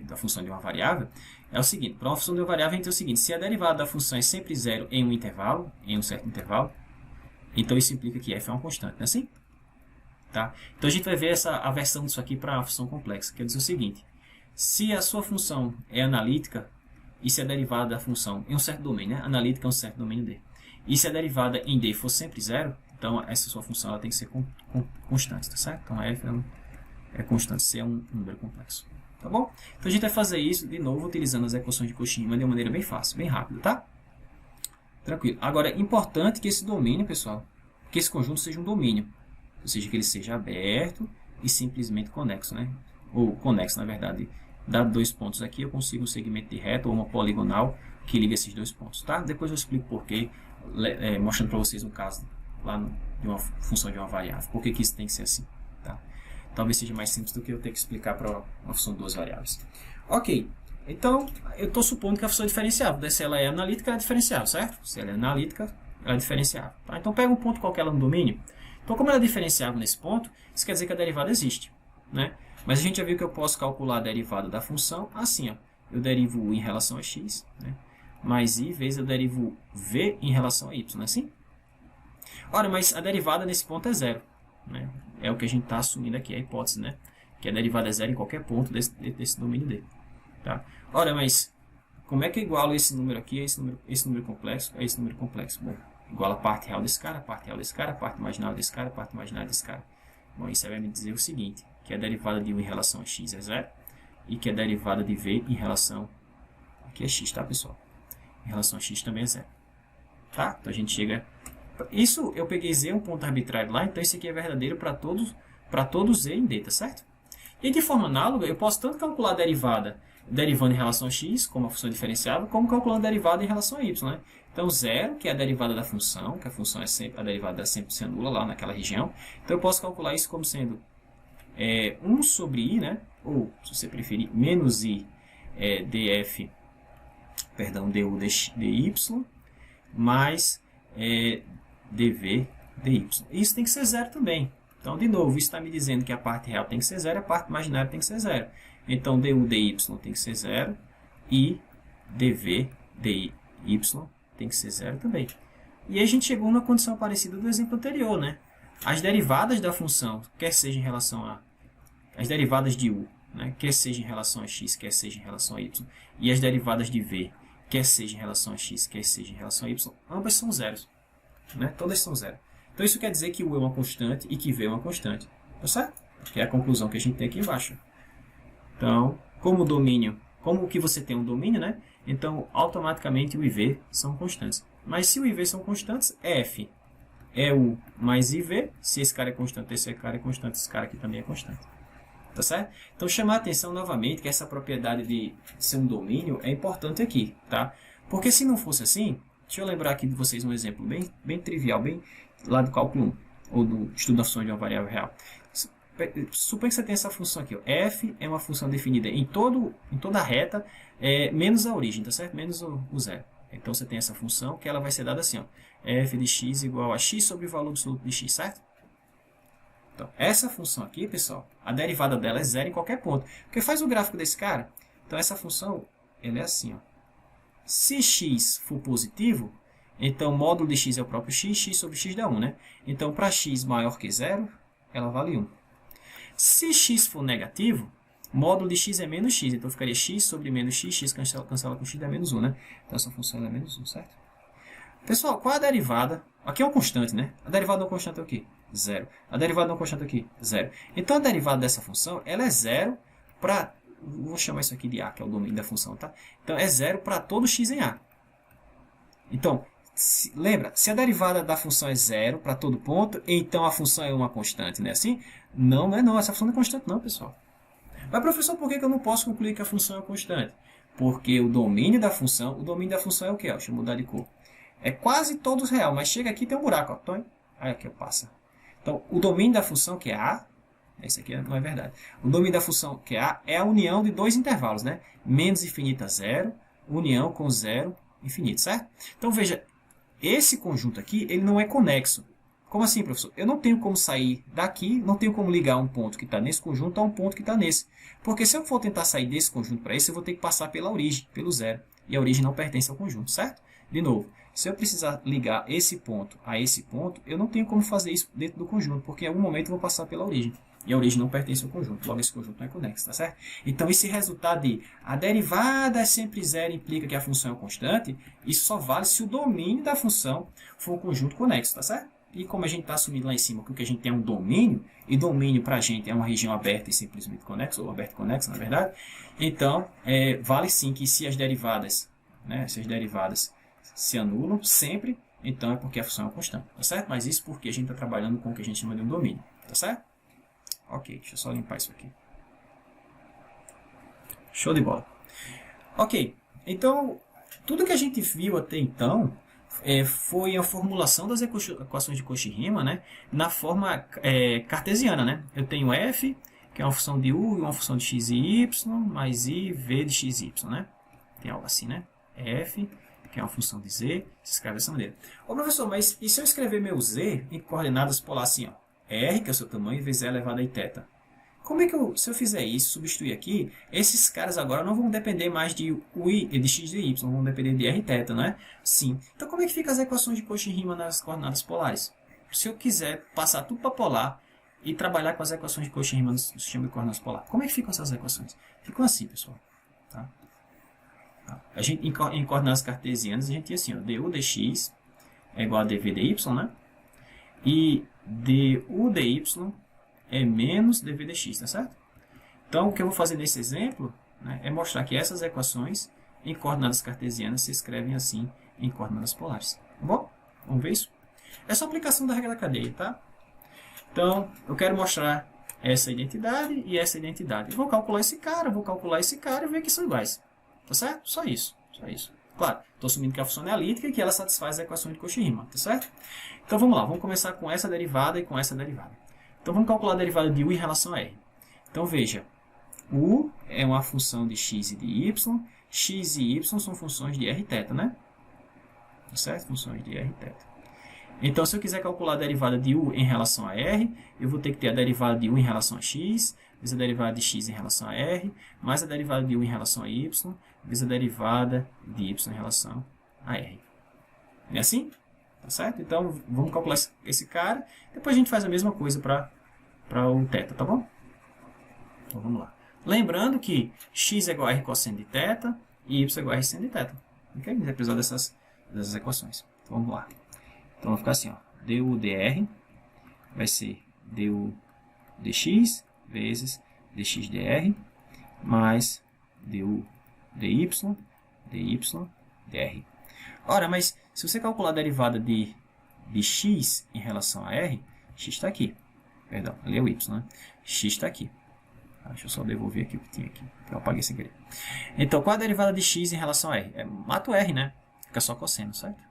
da função de uma variável é o seguinte, para uma função de uma variável a gente tem o seguinte, se a derivada da função é sempre zero em um intervalo, em um certo intervalo, Então isso implica que f é uma constante, não é assim? Tá? Então a gente vai ver a versão disso aqui para a função complexa, quer dizer o seguinte: se a sua função é analítica, e se a derivada da função em um certo domínio, né? Analítica é um certo domínio D, e se a derivada em D for sempre zero, então essa sua função ela tem que ser constante, tá certo? Então f é constante, C é um número complexo. Tá bom? Então a gente vai fazer isso de novo utilizando as equações de Cauchy-Riemann de uma maneira bem fácil, bem rápida, tá? Tranquilo. Agora é importante que esse domínio, pessoal, que esse conjunto seja um domínio, ou seja, que ele seja aberto e simplesmente conexo, né? Ou conexo, na verdade. Dado dois pontos aqui, eu consigo um segmento de reta ou uma poligonal que liga esses dois pontos, tá? Depois eu explico porquê, mostrando para vocês um caso lá de uma função de uma variável. Por que isso tem que ser assim, tá? Talvez seja mais simples do que eu ter que explicar para uma função de duas variáveis. Ok, então eu estou supondo que a função é diferenciável. Se ela é analítica, ela é diferenciável, certo? Se ela é analítica, ela é diferenciável. Tá? Então pega um ponto qualquer lá no domínio. Então como ela é diferenciável nesse ponto, isso quer dizer que a derivada existe, né? Mas a gente já viu que eu posso calcular a derivada da função assim, ó. Eu derivo u em relação a x, né? Mais i vezes eu derivo v em relação a y, não é assim? Ora, mas a derivada nesse ponto é zero, né? É o que a gente está assumindo aqui, a hipótese, né? Que a derivada é zero em qualquer ponto desse domínio D. Tá? Ora, mas como é que eu igualo esse número aqui a esse número complexo a esse número complexo? Bom, iguala a parte real desse cara, a parte real desse cara, a parte imaginária desse cara, a parte imaginária desse cara. Bom, isso aí vai me dizer o seguinte, que a derivada de u em relação a x é zero e que a derivada de v em relação... Aqui é x, tá, pessoal? Em relação a x também é zero. Tá? Então a gente chega... Isso eu peguei z, um ponto arbitrário lá, então isso aqui é verdadeiro para todo z em d, tá certo? E de forma análoga, eu posso tanto calcular a derivada derivando em relação a x, como a função diferenciável, como calculando a derivada em relação a y, né? Então, zero, que é a derivada da função, que a função é sempre, a derivada sempre se anula lá naquela região. Então, eu posso calcular isso como sendo 1 sobre i, né? Ou, se você preferir, menos i df, perdão, du dy, mais dv dy. Isso tem que ser zero também. Então, de novo, isso está me dizendo que a parte real tem que ser zero e a parte imaginária tem que ser zero. Então, du dy tem que ser zero e dv dy tem que ser zero também. E aí a gente chegou numa condição parecida do exemplo anterior, né? As derivadas da função, quer seja em relação a... As derivadas de u, né? Quer seja em relação a x, quer seja em relação a y. E as derivadas de v, quer seja em relação a x, quer seja em relação a y. Ambas são zeros, né? Todas são zero. Então isso quer dizer que u é uma constante e que v é uma constante. Tá certo? Que é a conclusão que a gente tem aqui embaixo. Então, como o domínio, como que você tem um domínio, né? Então, automaticamente o e v são constantes. Mas se o e v são constantes, f é u mais iv. Se esse cara é constante, esse cara é constante, esse cara aqui também é constante. Tá certo? Então, chamar a atenção novamente que essa propriedade de ser um domínio é importante aqui, tá? Porque se não fosse assim, deixa eu lembrar aqui de vocês um exemplo bem trivial, bem lá do cálculo 1, ou do estudo da função de uma variável real. Suponha que você tem essa função aqui, ó. F é uma função definida em toda a reta, menos a origem, tá certo? Menos o zero. Então você tem essa função que ela vai ser dada assim, ó. F de x igual a x sobre o valor absoluto de x, certo? Então, essa função aqui, pessoal, a derivada dela é zero em qualquer ponto. Porque faz o gráfico desse cara. Então essa função, ela é assim, ó. Se x for positivo, então o módulo de x é o próprio x sobre x dá 1, né? Então para x maior que zero, ela vale 1. Se x for negativo, módulo de x é menos x, então ficaria x sobre menos x, x cancela com x dá menos 1, né? Então essa função é menos 1, certo? Pessoal, qual é a derivada? Aqui é uma constante, né? A derivada de uma constante é o quê? Zero. A derivada de uma constante é o quê? Zero. Então a derivada dessa função, ela é zero para... Vou chamar isso aqui de a, que é o domínio da função, tá? Então é zero para todo x em a. Então, lembra, se a derivada da função é zero para todo ponto, então a função é uma constante, não é assim? Não, não é não. Essa função não é constante não, pessoal. Mas, professor, por que eu não posso concluir que a função é constante? Porque o domínio da função é o quê? Deixa eu mudar de cor. É quase todos real, mas chega aqui e tem um buraco. Ó. Então, aí aqui passa. Então, o domínio da função, que é a, esse aqui não é verdade. O domínio da função, que é a união de dois intervalos, né? Menos infinito a zero, união com zero, infinito, certo? Então, veja, esse conjunto aqui, ele não é conexo. Como assim, professor? Eu não tenho como sair daqui, não tenho como ligar um ponto que está nesse conjunto a um ponto que está nesse. Porque se eu for tentar sair desse conjunto para esse, eu vou ter que passar pela origem, pelo zero. E a origem não pertence ao conjunto, certo? De novo, se eu precisar ligar esse ponto a esse ponto, eu não tenho como fazer isso dentro do conjunto, porque em algum momento eu vou passar pela origem. E a origem não pertence ao conjunto, logo esse conjunto não é conexo, tá certo? Então esse resultado de a derivada é sempre zero implica que a função é constante, isso só vale se o domínio da função for um conjunto conexo, tá certo? E como a gente está assumindo lá em cima que o que a gente tem é um domínio, e domínio para a gente é uma região aberta e simplesmente conexa, ou aberta e conexa, na verdade, então vale sim que se as derivadas, se anulam sempre, então é porque a função é constante, tá certo? Mas isso porque a gente está trabalhando com o que a gente chama de um domínio, tá certo? Ok, deixa eu só limpar isso aqui. Show de bola. Ok, então, tudo que a gente viu até então foi a formulação das equações de Cauchy-Riemann, né, na forma cartesiana. Né? Eu tenho f, que é uma função de u e uma função de x e y, mais i, v de x e y. Né? Tem algo assim, né? f, que é uma função de z, se escreve dessa maneira. Ô professor, mas e se eu escrever meu z em coordenadas polar assim, ó, r, que é o seu tamanho, vezes e elevado a θ? Como é que se eu fizer isso, substituir aqui, esses caras agora não vão depender mais de de x e y, vão depender de r θ, não é? Sim. Então como é que ficam as equações de Cauchy-Riemann nas coordenadas polares? Se eu quiser passar tudo para polar e trabalhar com as equações de Cauchy-Riemann no sistema de coordenadas polar, como é que ficam essas equações? Ficam assim, pessoal. Tá? A gente, em coordenadas cartesianas, a gente tinha assim, ó, du dx é igual a dv dy, né? E du dy é menos dv dx, tá certo? Então, o que eu vou fazer nesse exemplo, né, é mostrar que essas equações em coordenadas cartesianas se escrevem assim em coordenadas polares. Tá bom? Vamos ver isso? É só aplicação da regra da cadeia, tá? Então, eu quero mostrar essa identidade e essa identidade. Eu vou calcular esse cara e ver que são iguais. Tá certo? Só isso. Só isso. Claro, estou assumindo que a função é analítica e que ela satisfaz a equação de Cauchy-Riemann, tá certo? Então, vamos lá. Vamos começar com essa derivada e com essa derivada. Então, vamos calcular a derivada de u em relação a r. Então, veja, u é uma função de x e de y, x e y são funções de r θ, né? Certo? Funções de r θ. Então, se eu quiser calcular a derivada de u em relação a r, eu vou ter que ter a derivada de u em relação a x, vezes a derivada de x em relação a r, mais a derivada de u em relação a y, vezes a derivada de y em relação a r. É assim? Tá certo? Então, vamos calcular esse cara, depois a gente faz a mesma coisa para o θ, tá bom? Então vamos lá. Lembrando que x é igual a r cosseno de θ e y é igual a r seno de θ. Ok? A gente vai precisar dessas equações. Então vamos lá. Então vai ficar assim, ó. Du dr vai ser du dx vezes dx dr mais du dy dr. Ora, mas se você calcular a derivada de x em relação a r, x está aqui. Perdão, ali é o y, né? X está aqui. Deixa eu só devolver aqui o que tinha aqui, que eu apaguei sem querer. Então, qual a derivada de x em relação a r? Mata o r, né? Fica só cosseno, certo?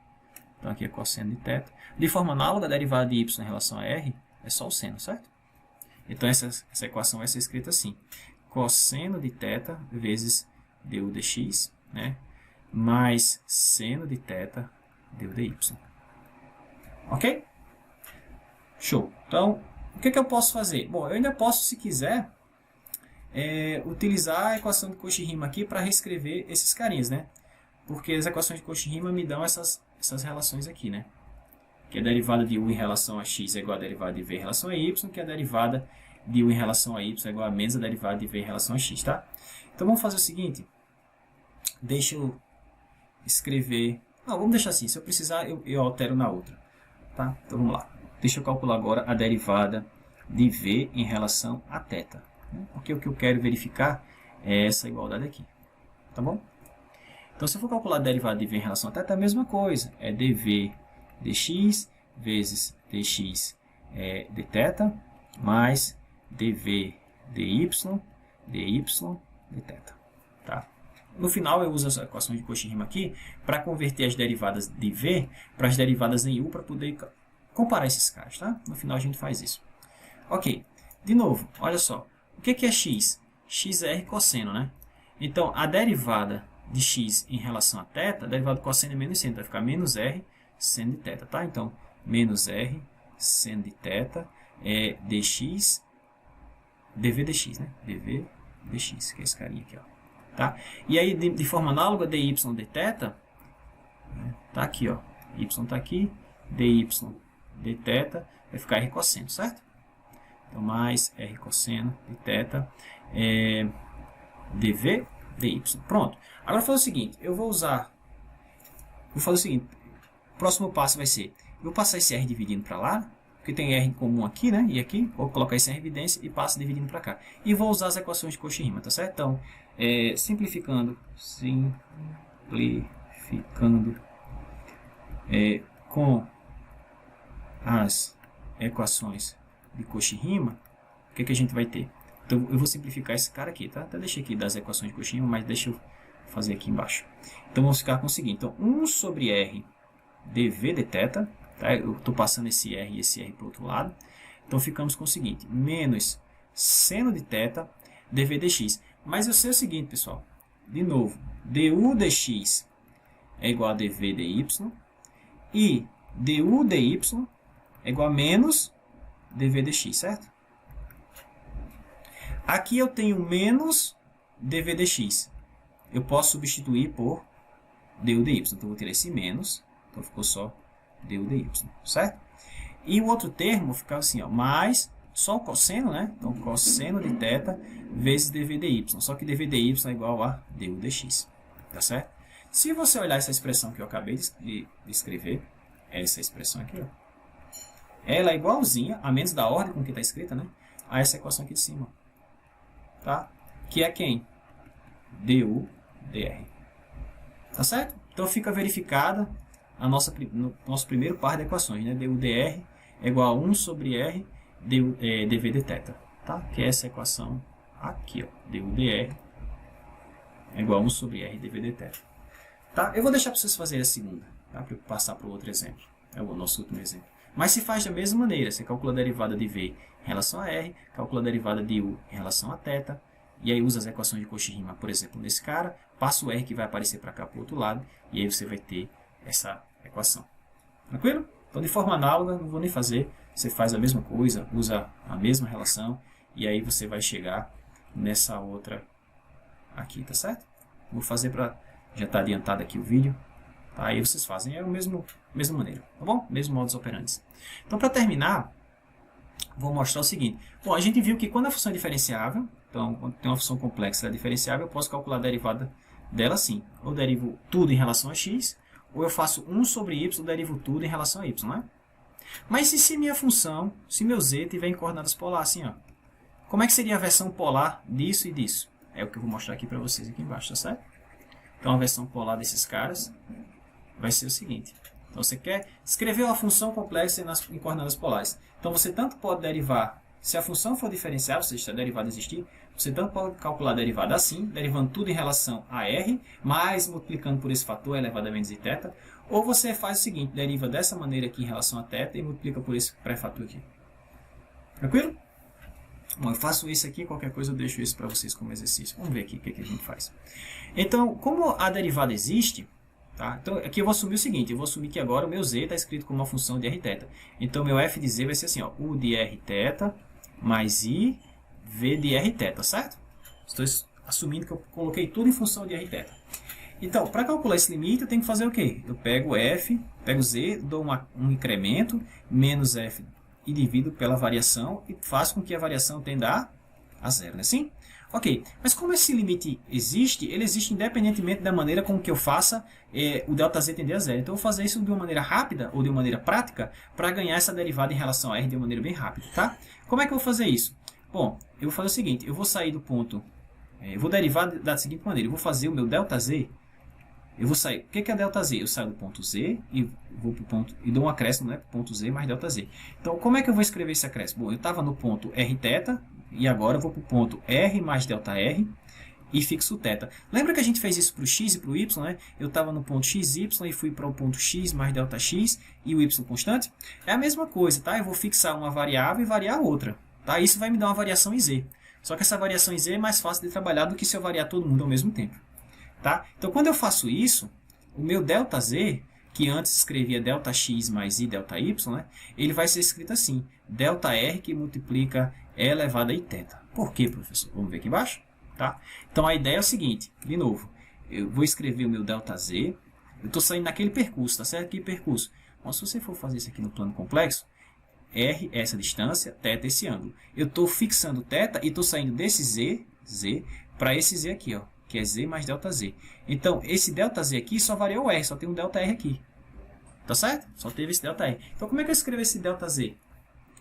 Então, aqui é cosseno de θ. De forma análoga, a derivada de y em relação a r é só o seno, certo? Então, essa equação vai ser escrita assim. Cosseno de θ vezes du dx, né? Mais seno de θ du dy. Ok? Show. Então, o que eu posso fazer? Bom, eu ainda posso, se quiser, utilizar a equação de Cauchy-Riemann aqui para reescrever esses carinhas, né? Porque as equações de Cauchy-Riemann me dão essas relações aqui, né? Que a derivada de u em relação a x é igual a derivada de v em relação a y, que a derivada de u em relação a y é igual a menos a derivada de v em relação a x, tá? Então vamos fazer o seguinte. Deixa eu escrever... Não, vamos deixar assim. Se eu precisar, eu altero na outra. Tá? Então vamos lá. Deixa eu calcular agora a derivada de v em relação a θ. Porque o que eu quero verificar é essa igualdade aqui. Tá bom? Então, se eu for calcular a derivada de v em relação a θ, é a mesma coisa. É dv dx vezes dx dθ mais dv dy dθ. Tá? No final, eu uso as equações de Cauchy-Riemann aqui para converter as derivadas de v para as derivadas em u para poder comparar esses caras. Tá? No final, a gente faz isso. Ok. De novo, olha só. O que é x? X é r cosseno, né? Então, a derivada de x em relação a θ, a derivada do cosseno é menos seno, vai ficar menos r seno de θ, tá? Então, menos r seno de θ é dx, dv dx, né? dv dx, que é esse carinha aqui, ó. Tá? E aí, de forma análoga, dy dθ Tá aqui, ó. Y tá aqui, dy, dθ, vai ficar r cosseno, certo? Então, mais r cosseno de θ, dv, dy. Pronto. Agora, vou fazer o seguinte, vou fazer o seguinte, o próximo passo vai ser, eu vou passar esse r dividindo para lá, porque tem r comum aqui, né? E aqui, vou colocar esse r em evidência e passo dividindo para cá. E vou usar as equações de Cauchy-Riemann, tá certo? Então, simplificando com as equações de Cauchy-Riemann, o que a gente vai ter? Então, eu vou simplificar esse cara aqui, tá? Até deixei aqui das equações de Cauchy-Riemann, mas deixa eu fazer aqui embaixo. Então, vamos ficar com o seguinte. Então, 1 sobre r dv dθ, tá? Eu estou passando esse r e esse r para o outro lado. Então, ficamos com o seguinte, menos seno de θ dv dx. Mas eu sei o seguinte, pessoal. De novo, du dx é igual a dv dy. E du dy é igual a menos dv dx, certo? Aqui eu tenho menos dv dx. Eu posso substituir por du dy. Então, eu vou tirar esse menos. Então, ficou só du dy, certo? E o outro termo fica assim, ó, mais só o cosseno, né? Então, cosseno de θ vezes dv dy. Só que dv dy é igual a du dx. Tá certo? Se você olhar essa expressão que eu acabei de escrever, essa expressão aqui, ó, ela é igualzinha, a menos da ordem com que está escrita, né? A essa equação aqui de cima. Tá? Que é quem? du dr. Tá certo? Então, fica verificada a nosso primeiro par de equações, né? Du dr é igual a 1 sobre r dv dθ, tá? Que é essa equação aqui, ó. Du dr é igual a 1 sobre r dv dθ. Tá? Eu vou deixar para vocês fazerem a segunda, tá? Para eu passar para o outro exemplo. É o nosso último exemplo. Mas se faz da mesma maneira. Você calcula a derivada de v em relação a r, calcula a derivada de u em relação a θ, e aí usa as equações de Cauchy-Riemann, por exemplo, nesse cara, passa o r que vai aparecer para cá para o outro lado, e aí você vai ter essa equação. Tranquilo? Então, de forma análoga, não vou nem fazer. Você faz a mesma coisa, usa a mesma relação, e aí você vai chegar nessa outra aqui, tá certo? Vou fazer para... Já está adiantado aqui o vídeo. Tá? Aí vocês fazem. É a mesma maneira. Tá bom? Mesmo modus operandi. Então, para terminar, vou mostrar o seguinte. Bom, a gente viu que quando a função é diferenciável, então, quando tem uma função complexa diferenciável, eu posso calcular a derivada dela assim. Ou derivo tudo em relação a x, ou eu faço 1 sobre y, derivo tudo em relação a y, né? Mas e se minha função, se meu z tiver em coordenadas polares, assim, ó, como é que seria a versão polar disso e disso? É o que eu vou mostrar aqui para vocês aqui embaixo, tá certo? Então, a versão polar desses caras vai ser o seguinte. Então, você quer escrever uma função complexa em coordenadas polares. Então, você tanto pode derivar, se a função for diferenciável, ou seja, se a derivada existir, você tanto pode calcular a derivada assim, derivando tudo em relação a r, mais multiplicando por esse fator elevado a menos de θ, ou você faz o seguinte, deriva dessa maneira aqui em relação a θ e multiplica por esse pré-fator aqui. Tranquilo? Bom, eu faço isso aqui, qualquer coisa eu deixo isso para vocês como exercício. Vamos ver aqui o que a gente faz. Então, como a derivada existe, tá? Então, aqui eu vou assumir o seguinte, eu vou assumir que agora o meu z está escrito como uma função de rθ. Então, meu f de z vai ser assim, ó, u de rθ mais i v de rθ, certo? Estou assumindo que eu coloquei tudo em função de rθ. Então, para calcular esse limite, eu tenho que fazer o quê? Eu pego f, pego z, dou um incremento, menos f, e divido pela variação, e faço com que a variação tenda a zero, não é assim? Ok, mas como esse limite existe, ele existe independentemente da maneira com que eu faça o ΔZ tender a zero. Então, eu vou fazer isso de uma maneira rápida, ou de uma maneira prática, para ganhar essa derivada em relação a R de uma maneira bem rápida, tá? Como é que eu vou fazer isso? Bom, eu vou fazer o seguinte, eu vou sair do ponto, eu vou derivar da seguinte maneira, eu vou fazer o meu ΔZ, eu vou sair, o que é ΔZ? Eu saio do ponto Z e vou para o ponto, e dou um acréscimo, né, para o ponto Z mais ΔZ. Então, como é que eu vou escrever esse acréscimo? Bom, eu estava no ponto Rθ, e agora eu vou para o ponto R mais ΔR e fixo θ. Lembra que a gente fez isso para o x e para o y, né? Eu estava no ponto XY e fui para o ponto x mais ΔX e o y constante. É a mesma coisa, tá? Eu vou fixar uma variável e variar outra, tá? Isso vai me dar uma variação em Z. Só que essa variação em Z é mais fácil de trabalhar do que se eu variar todo mundo ao mesmo tempo. Tá? Então, quando eu faço isso, o meu ΔZ, que antes escrevia ΔX mais I ΔY, né? Ele vai ser escrito assim, ΔR que multiplica E elevado a Iθ. Por quê, professor? Vamos ver aqui embaixo? Tá? Então, a ideia é o seguinte, de novo, eu vou escrever o meu ΔZ, Eu estou saindo naquele percurso, tá certo? Que percurso? Bom, se você for fazer isso aqui no plano complexo, R é essa distância, θ é esse ângulo. Eu estou fixando θ e estou saindo desse Z, para esse Z aqui, ó, que é Z mais ΔZ. Então, esse ΔZ aqui só variou o R, só tem um ΔR aqui. Tá certo? Só teve esse ΔR. Então, como é que eu escrevo esse ΔZ?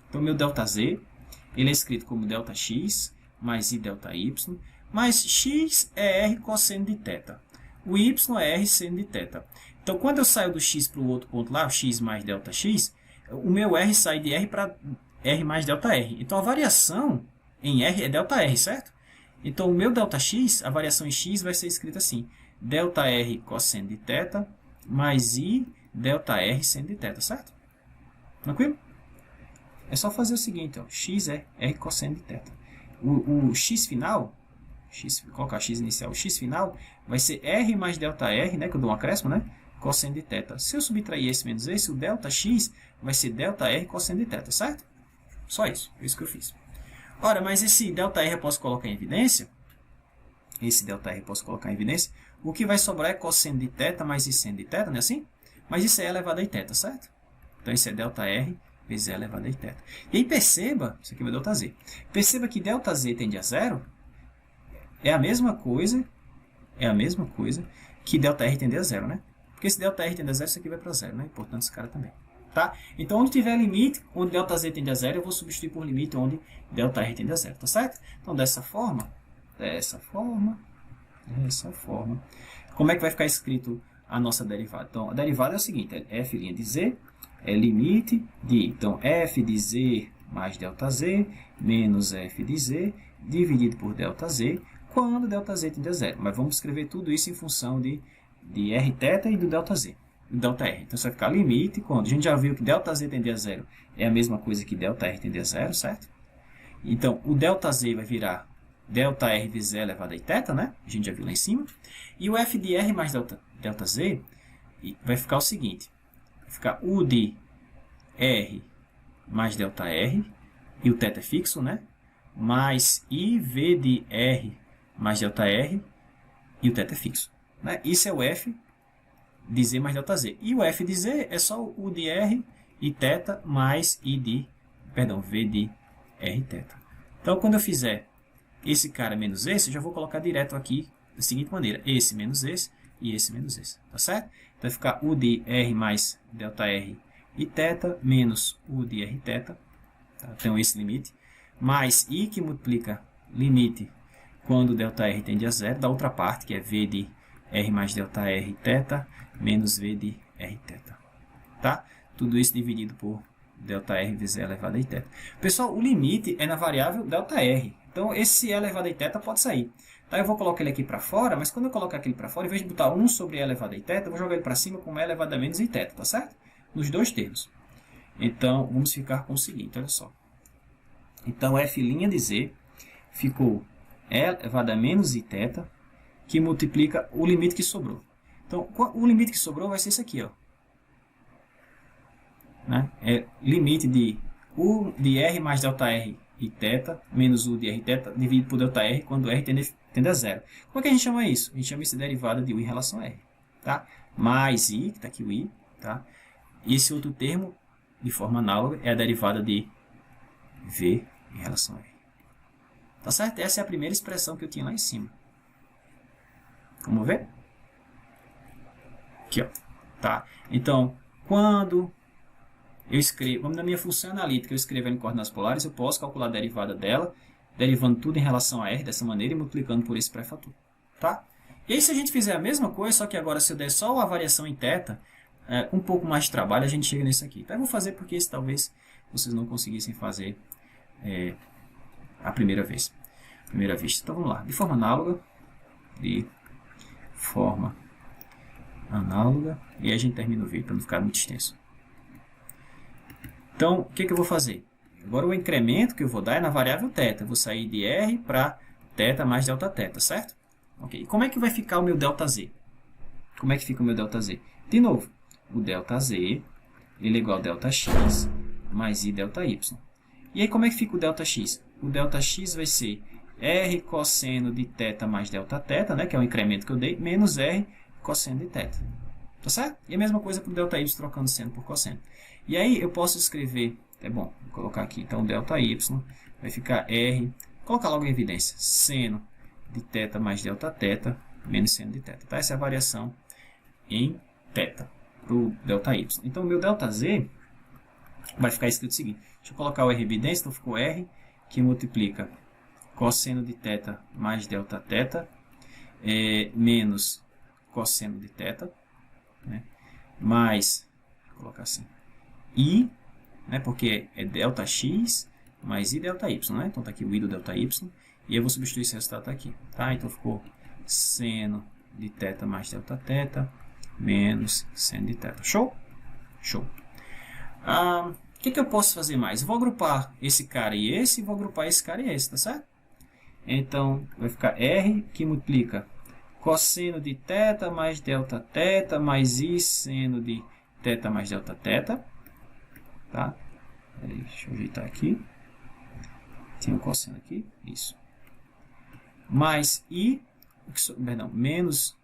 Então, meu ΔZ, ele é escrito como ΔX mais I ΔY, mas X é R cosseno de θ. O Y é R seno de θ. Então, quando eu saio do X para o outro ponto lá, o X mais ΔX, o meu R sai de R para R mais ΔR. Então, a variação em R é ΔR, certo? Então, o meu ΔX, a variação em X vai ser escrita assim. ΔR cosseno de θ mais I ΔR seno de θ, certo? Tranquilo? É só fazer o seguinte, ó. X é R cosseno de θ. O X final, colocar X inicial, o X final vai ser R mais ΔR, né, que eu dou um acréscimo, né? Cosseno de θ. Se eu subtrair esse menos esse, o ΔX vai ser ΔR cosseno de θ, certo? Só isso. É isso que eu fiz. Ora, mas esse ΔR eu posso colocar em evidência? Esse ΔR eu posso colocar em evidência? O que vai sobrar é cosseno de θ mais I seno de θ, não é assim? Mas isso é elevado a θ, certo? Então, isso é ΔR vezes E elevado a θ. E aí, perceba, isso aqui é meu ΔZ. Perceba que ΔZ tende a zero é a mesma coisa que ΔR tende a zero, né? Porque se ΔR tende a zero, isso aqui vai para zero, né? Portanto, esse cara também. Tá? Então, onde tiver limite, onde ΔZ tende a zero, eu vou substituir por limite onde ΔR tende a zero, tá certo? Então, dessa forma, como é que vai ficar escrito a nossa derivada? Então, a derivada é o seguinte, é f' de z é limite de, então, f de z mais ΔZ menos f de z dividido por ΔZ, quando ΔZ tende a zero. Mas vamos escrever tudo isso em função de Rθ e do ΔZ. ΔR. Então, isso vai ficar limite quando a gente já viu que ΔZ tende a zero é a mesma coisa que ΔR tende a zero, certo? Então, o ΔZ vai virar ΔR vezes E elevado a θ, né? A gente já viu lá em cima. E o f de R mais ΔZ vai ficar o seguinte. Vai ficar U de R mais ΔR, e o θ é fixo, né? Mais IV de R mais ΔR, e o θ é fixo. Né? Isso é o f de Z mais ΔZ. E o f de Z é só o de R e θ mais V de R θ. Então, quando eu fizer esse cara menos esse, eu já vou colocar direto aqui da seguinte maneira. Esse menos esse e esse menos esse. Tá certo? Então, vai ficar U de R mais ΔR e θ menos U de R θ. Tá? Então, esse limite. Mais I que multiplica limite quando ΔR tende a zero. Da outra parte, que é V de R mais ΔR θ menos V de R θ. Tá? Tudo isso dividido por ΔR vezes E elevado a θ. Pessoal, o limite é na variável ΔR. Então, esse E elevado a θ pode sair. Tá? Eu vou colocar ele aqui para fora, mas quando eu colocar aquele para fora, em vez de botar 1 sobre E elevado a θ, eu vou jogar ele para cima com E elevado a menos θ, tá certo? Nos dois termos. Então, vamos ficar com o seguinte, olha só. Então, f' de z ficou E elevado a menos θ, que multiplica o limite que sobrou. Então, o limite que sobrou vai ser esse aqui, ó. Né? É limite de U de R mais ΔR e θ menos U de R θ dividido por ΔR quando R tende a zero. Como é que a gente chama isso? A gente chama isso de derivada de U em relação a R. Tá? Mais I, que está aqui o I. Tá? E esse outro termo, de forma análoga, é a derivada de V em relação a R. Tá certo? Essa é a primeira expressão que eu tinha lá em cima. Vamos ver? Aqui, ó. Tá? Então, quando eu escrevo, como na minha função analítica eu escrevo em coordenadas polares, eu posso calcular a derivada dela, derivando tudo em relação a R dessa maneira e multiplicando por esse pré-fator. Tá? E aí, se a gente fizer a mesma coisa, só que agora se eu der só a variação em θ, com um pouco mais de trabalho, a gente chega nisso aqui. Então, eu vou fazer porque esse talvez vocês não conseguissem fazer a primeira vez. Primeira vista. Então, vamos lá. De forma análoga. E aí a gente termina o vídeo para não ficar muito extenso. Então, o que eu vou fazer? Agora, o incremento que eu vou dar é na variável θ. Eu vou sair de R para θ mais Δθ, certo? Ok. E como é que vai ficar o meu ΔZ? Como é que fica o meu ΔZ? De novo, o ΔZ ele é igual a Δx mais I ΔY. E aí, como é que fica o Δx? O Δx vai ser R cosseno de θ mais Δθ, né, que é o incremento que eu dei, menos R cosseno de θ. Tá certo? E a mesma coisa para o ΔY trocando seno por cosseno. E aí eu posso escrever, vou colocar aqui, então ΔY vai ficar R, colocar logo em evidência, seno de θ mais Δθ menos seno de θ. Tá? Essa é a variação em θ para o ΔY. Então o meu ΔZ vai ficar escrito o seguinte, deixa eu colocar o R em evidência, então ficou R que multiplica cosseno de θ mais Δθ menos cosseno de θ, né, mais, vou colocar assim, I, né, porque é ΔX mais I ΔY, né? Então está aqui o I do ΔY, e eu vou substituir esse resultado aqui. Tá? Então ficou seno de θ mais Δθ menos seno de θ. Show? Show. O que eu posso fazer mais? Eu vou agrupar esse cara e esse, e vou agrupar esse cara e esse, tá certo? Então vai ficar R que multiplica cosseno de θ mais Δθ mais I seno de θ mais Δθ. Tá? Peraí, deixa eu ajeitar aqui. Tinha um cosseno aqui. Isso. Mais I, perdão, menos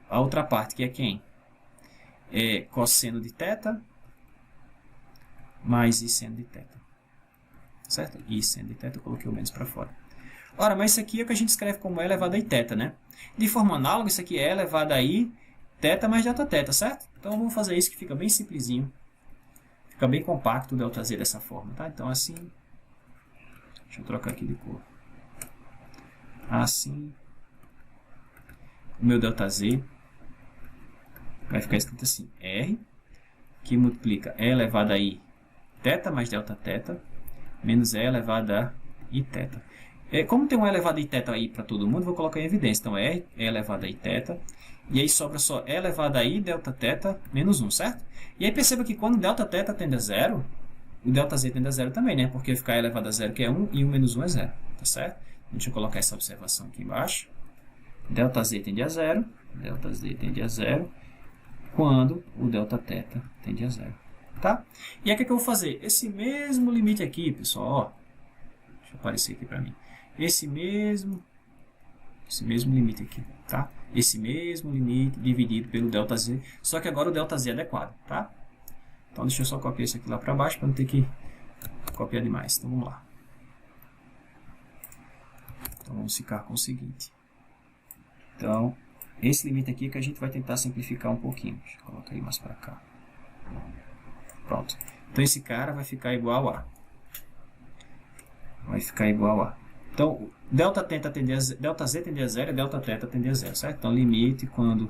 a outra parte, que é quem? É cosseno de θ mais I seno de θ. Certo? I seno de θ, eu coloquei o menos para fora. Ora, mas isso aqui é o que a gente escreve como E elevado a I θ, né? De forma análoga, isso aqui é E elevado a I θ mais Δθ, certo? Então vamos fazer isso que fica bem simplesinho. Fica bem compacto o ΔZ dessa forma, tá? Então assim, deixa eu trocar aqui de cor. Assim, o meu ΔZ vai ficar escrito assim, R, que multiplica E elevado a I θ mais Δθ, menos E elevado a I θ. Como tem um E elevado a Iθ aí para todo mundo, vou colocar em evidência. Então, R é elevado a Iθ. E aí sobra só E elevado a I Δθ menos 1, certo? E aí perceba que quando Δθ tende a 0, o ΔZ tende a 0 também, né? Porque ficar E elevado a 0 que é 1 e 1 menos 1 é 0, tá certo? Deixa eu colocar essa observação aqui embaixo. ΔZ tende a 0, ΔZ tende a 0, quando o Δθ tende a 0, tá? E aí o que eu vou fazer? Esse mesmo limite aqui, pessoal, ó. Deixa eu aparecer aqui para mim. Esse mesmo limite aqui, tá? Esse mesmo limite dividido pelo ΔZ, só que agora o ΔZ é adequado, tá? Então deixa eu só copiar isso aqui lá para baixo para não ter que copiar demais. Então vamos lá. Então vamos ficar com o seguinte. Então, esse limite aqui é que a gente vai tentar simplificar um pouquinho. Deixa eu colocar ele mais para cá. Pronto. Então esse cara vai ficar igual a... Vai ficar igual a... Então, ΔZ tende a 0 e Δθ tende a 0, certo? Então, limite quando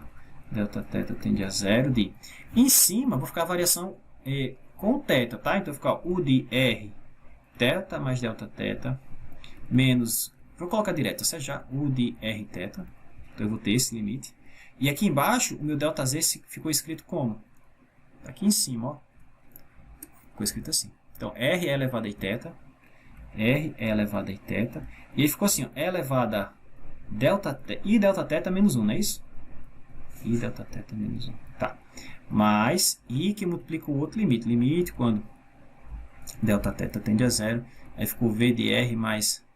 Δθ tende a 0 de... Em cima, vou ficar a variação com θ, tá? Então, vai ficar U de R θ mais Δθ menos... Vou colocar direto, seja já U de R θ. Então, eu vou ter esse limite. E aqui embaixo, o meu ΔZ ficou escrito como? Tá aqui em cima, ó. Ficou escrito assim. Então, R é elevado a Iθ. R é elevado a Iθ. E aí ficou assim, ó, E elevado a I Δθ menos 1, não é isso? I Δθ menos 1. Tá. Mais I que multiplica o outro limite. Limite quando Δθ tende a 0. Aí ficou V de R mais...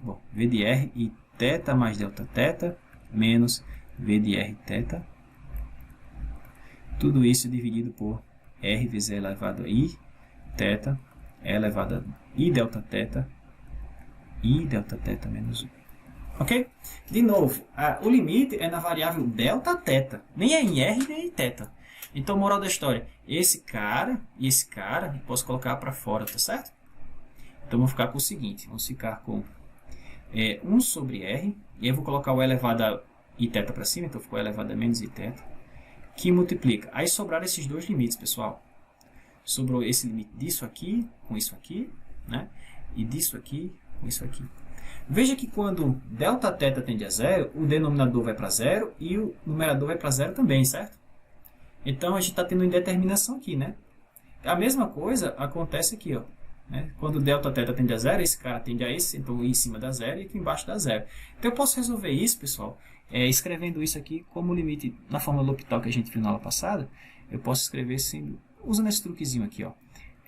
Bom, V de R e θ mais Δθ menos V de R θ. Tudo isso dividido por R vezes E elevado a I θ. E elevado a I Δθ menos 1. Ok? De novo, o limite é na variável Δθ. Nem é em R nem em θ. Então, moral da história, esse cara e esse cara eu posso colocar para fora, tá certo? Então, vamos ficar com o seguinte. Vamos ficar com 1 sobre R. E aí eu vou colocar o E elevado a Iθ para cima. Então, ficou E elevado a menos Iθ. Que multiplica. Aí sobraram esses dois limites, pessoal. Sobrou esse limite disso aqui com isso aqui, né? E disso aqui com isso aqui. Veja que quando Δθ tende a 0, o denominador vai para 0 e o numerador vai para 0 também, certo? Então, a gente está tendo indeterminação aqui, né? A mesma coisa acontece aqui, ó. Né? Quando Δθ tende a 0, esse cara tende a esse, então em cima dá 0 e aqui embaixo dá 0. Então, eu posso resolver isso, pessoal, escrevendo isso aqui como limite na fórmula L'Hopital que a gente viu na aula passada. Eu posso escrever assim, usando esse truquezinho aqui, ó.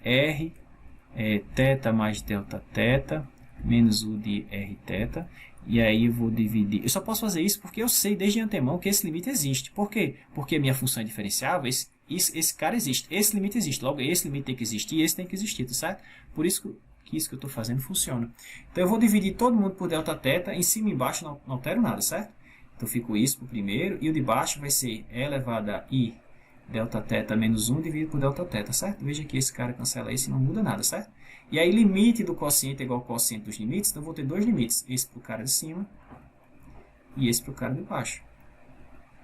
R θ mais Δθ menos U de R θ. E aí eu vou dividir. Eu só posso fazer isso porque eu sei desde antemão que esse limite existe. Por quê? Porque a minha função é diferenciável, esse cara existe. Esse limite existe. Logo, esse limite tem que existir e esse tem que existir, tá certo? Por isso que isso que eu estou fazendo funciona. Então eu vou dividir todo mundo por delta teta. Em cima e embaixo não altero nada, certo? Então fico isso para o primeiro. E o de baixo vai ser e elevado a i delta teta menos 1 dividido por delta teta, certo? Veja que esse cara cancela esse e não muda nada, certo? E aí limite do quociente é igual ao quociente dos limites, então eu vou ter dois limites, esse para o cara de cima e esse para o cara de baixo.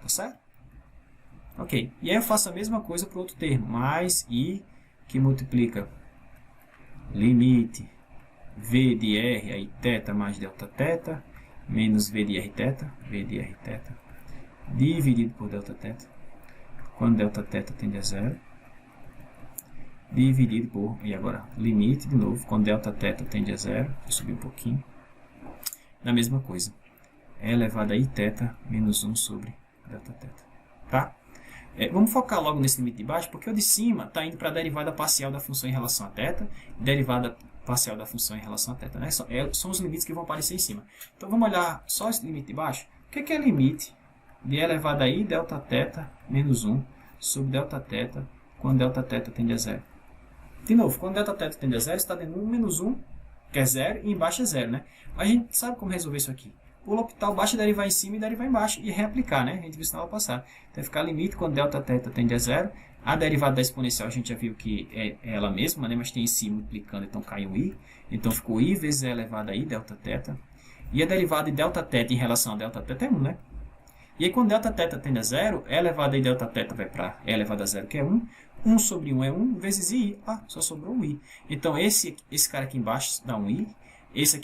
Tá certo? Ok. E aí eu faço a mesma coisa para o outro termo, mais i que multiplica limite v de r aí teta mais delta teta menos v de r teta dividido por delta teta, quando delta teta tende a zero, dividido por, e agora, limite de novo, quando delta teta tende a zero, vou subir um pouquinho, da mesma coisa, é elevado a i teta menos 1 sobre delta teta, tá? Vamos focar logo nesse limite de baixo, porque o de cima está indo para a derivada parcial da função em relação a teta, derivada parcial da função em relação a teta, né? São os limites que vão aparecer em cima. Então vamos olhar só esse limite de baixo. O que é limite de elevado a i delta teta menos 1 sobre delta teta, quando delta teta tende a zero? De novo, quando delta teta tende a zero, está dando 1 menos 1, que é 0, e embaixo é 0, né? A gente sabe como resolver isso aqui. O L'Hopital basta derivar em cima e derivar embaixo e reaplicar, né? A gente viu isso na aula passada. Então, vai ficar limite quando delta teta tende a 0. A derivada da exponencial a gente já viu que é ela mesma, né? Mas tem em si multiplicando, então cai um i. Então, ficou i vezes e elevado a i delta teta. E a derivada de delta teta em relação a delta teta é 1, né? E aí, quando delta teta tende a 0, e elevado a i delta teta vai para e elevado a 0, que é 1. 1 sobre 1 é 1, vezes i. Ah, só sobrou um i. Então, esse cara aqui embaixo dá um i. Esse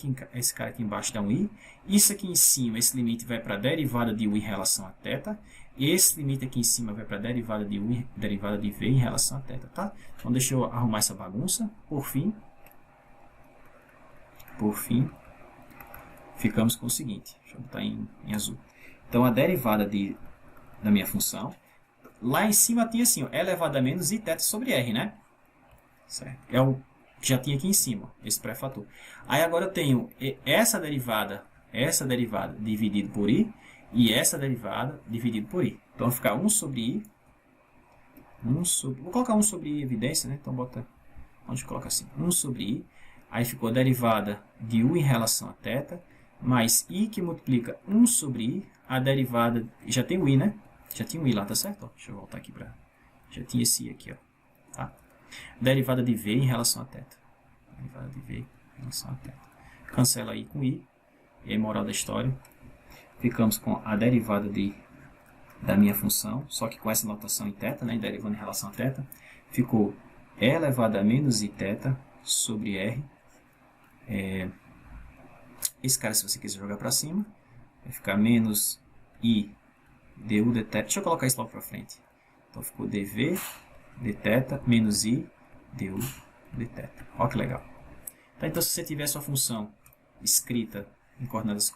cara aqui embaixo dá um i. Isso aqui em cima, esse limite vai para a derivada de u em relação a teta. Esse limite aqui em cima vai para a derivada de u, derivada de v em relação a teta, tá? Então, deixa eu arrumar essa bagunça. Por fim, ficamos com o seguinte. Deixa eu botar em azul. Então, a derivada da minha função, lá em cima tinha assim, ó, elevado a menos i teta sobre r, né? Certo? É o que já tinha aqui em cima, esse pré-fator. Aí agora eu tenho essa derivada dividido por i, e essa derivada dividido por i. Então, vai ficar 1 sobre i, vou colocar 1 sobre i em evidência, né? Então, onde coloca assim, 1 sobre i, aí ficou a derivada de u em relação a teta, mais i que multiplica 1 sobre i, a derivada, já tem o i, né? Já tinha um i lá, tá certo? Ó, deixa eu voltar aqui para, já tinha esse i aqui, ó, tá? Derivada de v em relação a teta. Derivada de v em relação a teta. Cancela i com i. E aí, moral da história, ficamos com a derivada da minha função, só que com essa notação em teta, né, derivando em relação a teta, ficou e elevado a menos i teta sobre r. Esse cara, se você quiser jogar para cima, vai ficar menos i du de teta. Deixa eu colocar isso logo para frente. Então, ficou dv de teta menos i du de teta. Olha que legal. Tá, então, se você tiver sua função escrita em coordenadas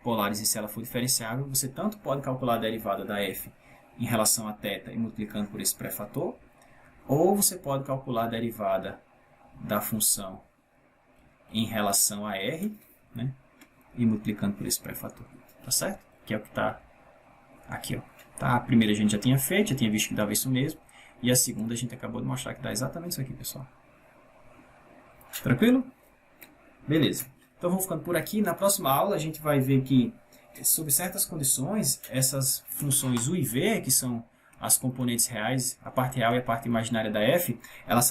polares e se ela for diferenciável, você tanto pode calcular a derivada da f em relação a teta e multiplicando por esse pré-fator, ou você pode calcular a derivada da função em relação a r, né, e multiplicando por esse pré-fator. Tá certo? Que é o que está aqui, ó. Tá? A primeira a gente já tinha feito, já tinha visto que dava isso mesmo. E a segunda a gente acabou de mostrar que dá exatamente isso aqui, pessoal. Tranquilo? Beleza. Então vamos ficando por aqui. Na próxima aula a gente vai ver que, sob certas condições, essas funções u e v, que são as componentes reais, a parte real e a parte imaginária da f, elas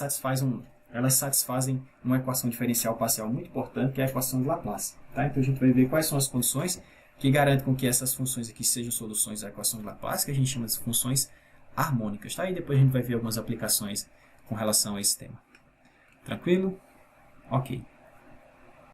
satisfazem uma equação diferencial parcial muito importante, que é a equação de Laplace. Tá? Então a gente vai ver quais são as condições que garantem com que essas funções aqui sejam soluções da equação de Laplace, que a gente chama de funções harmônicas. Tá? E depois a gente vai ver algumas aplicações com relação a esse tema. Tranquilo? Ok.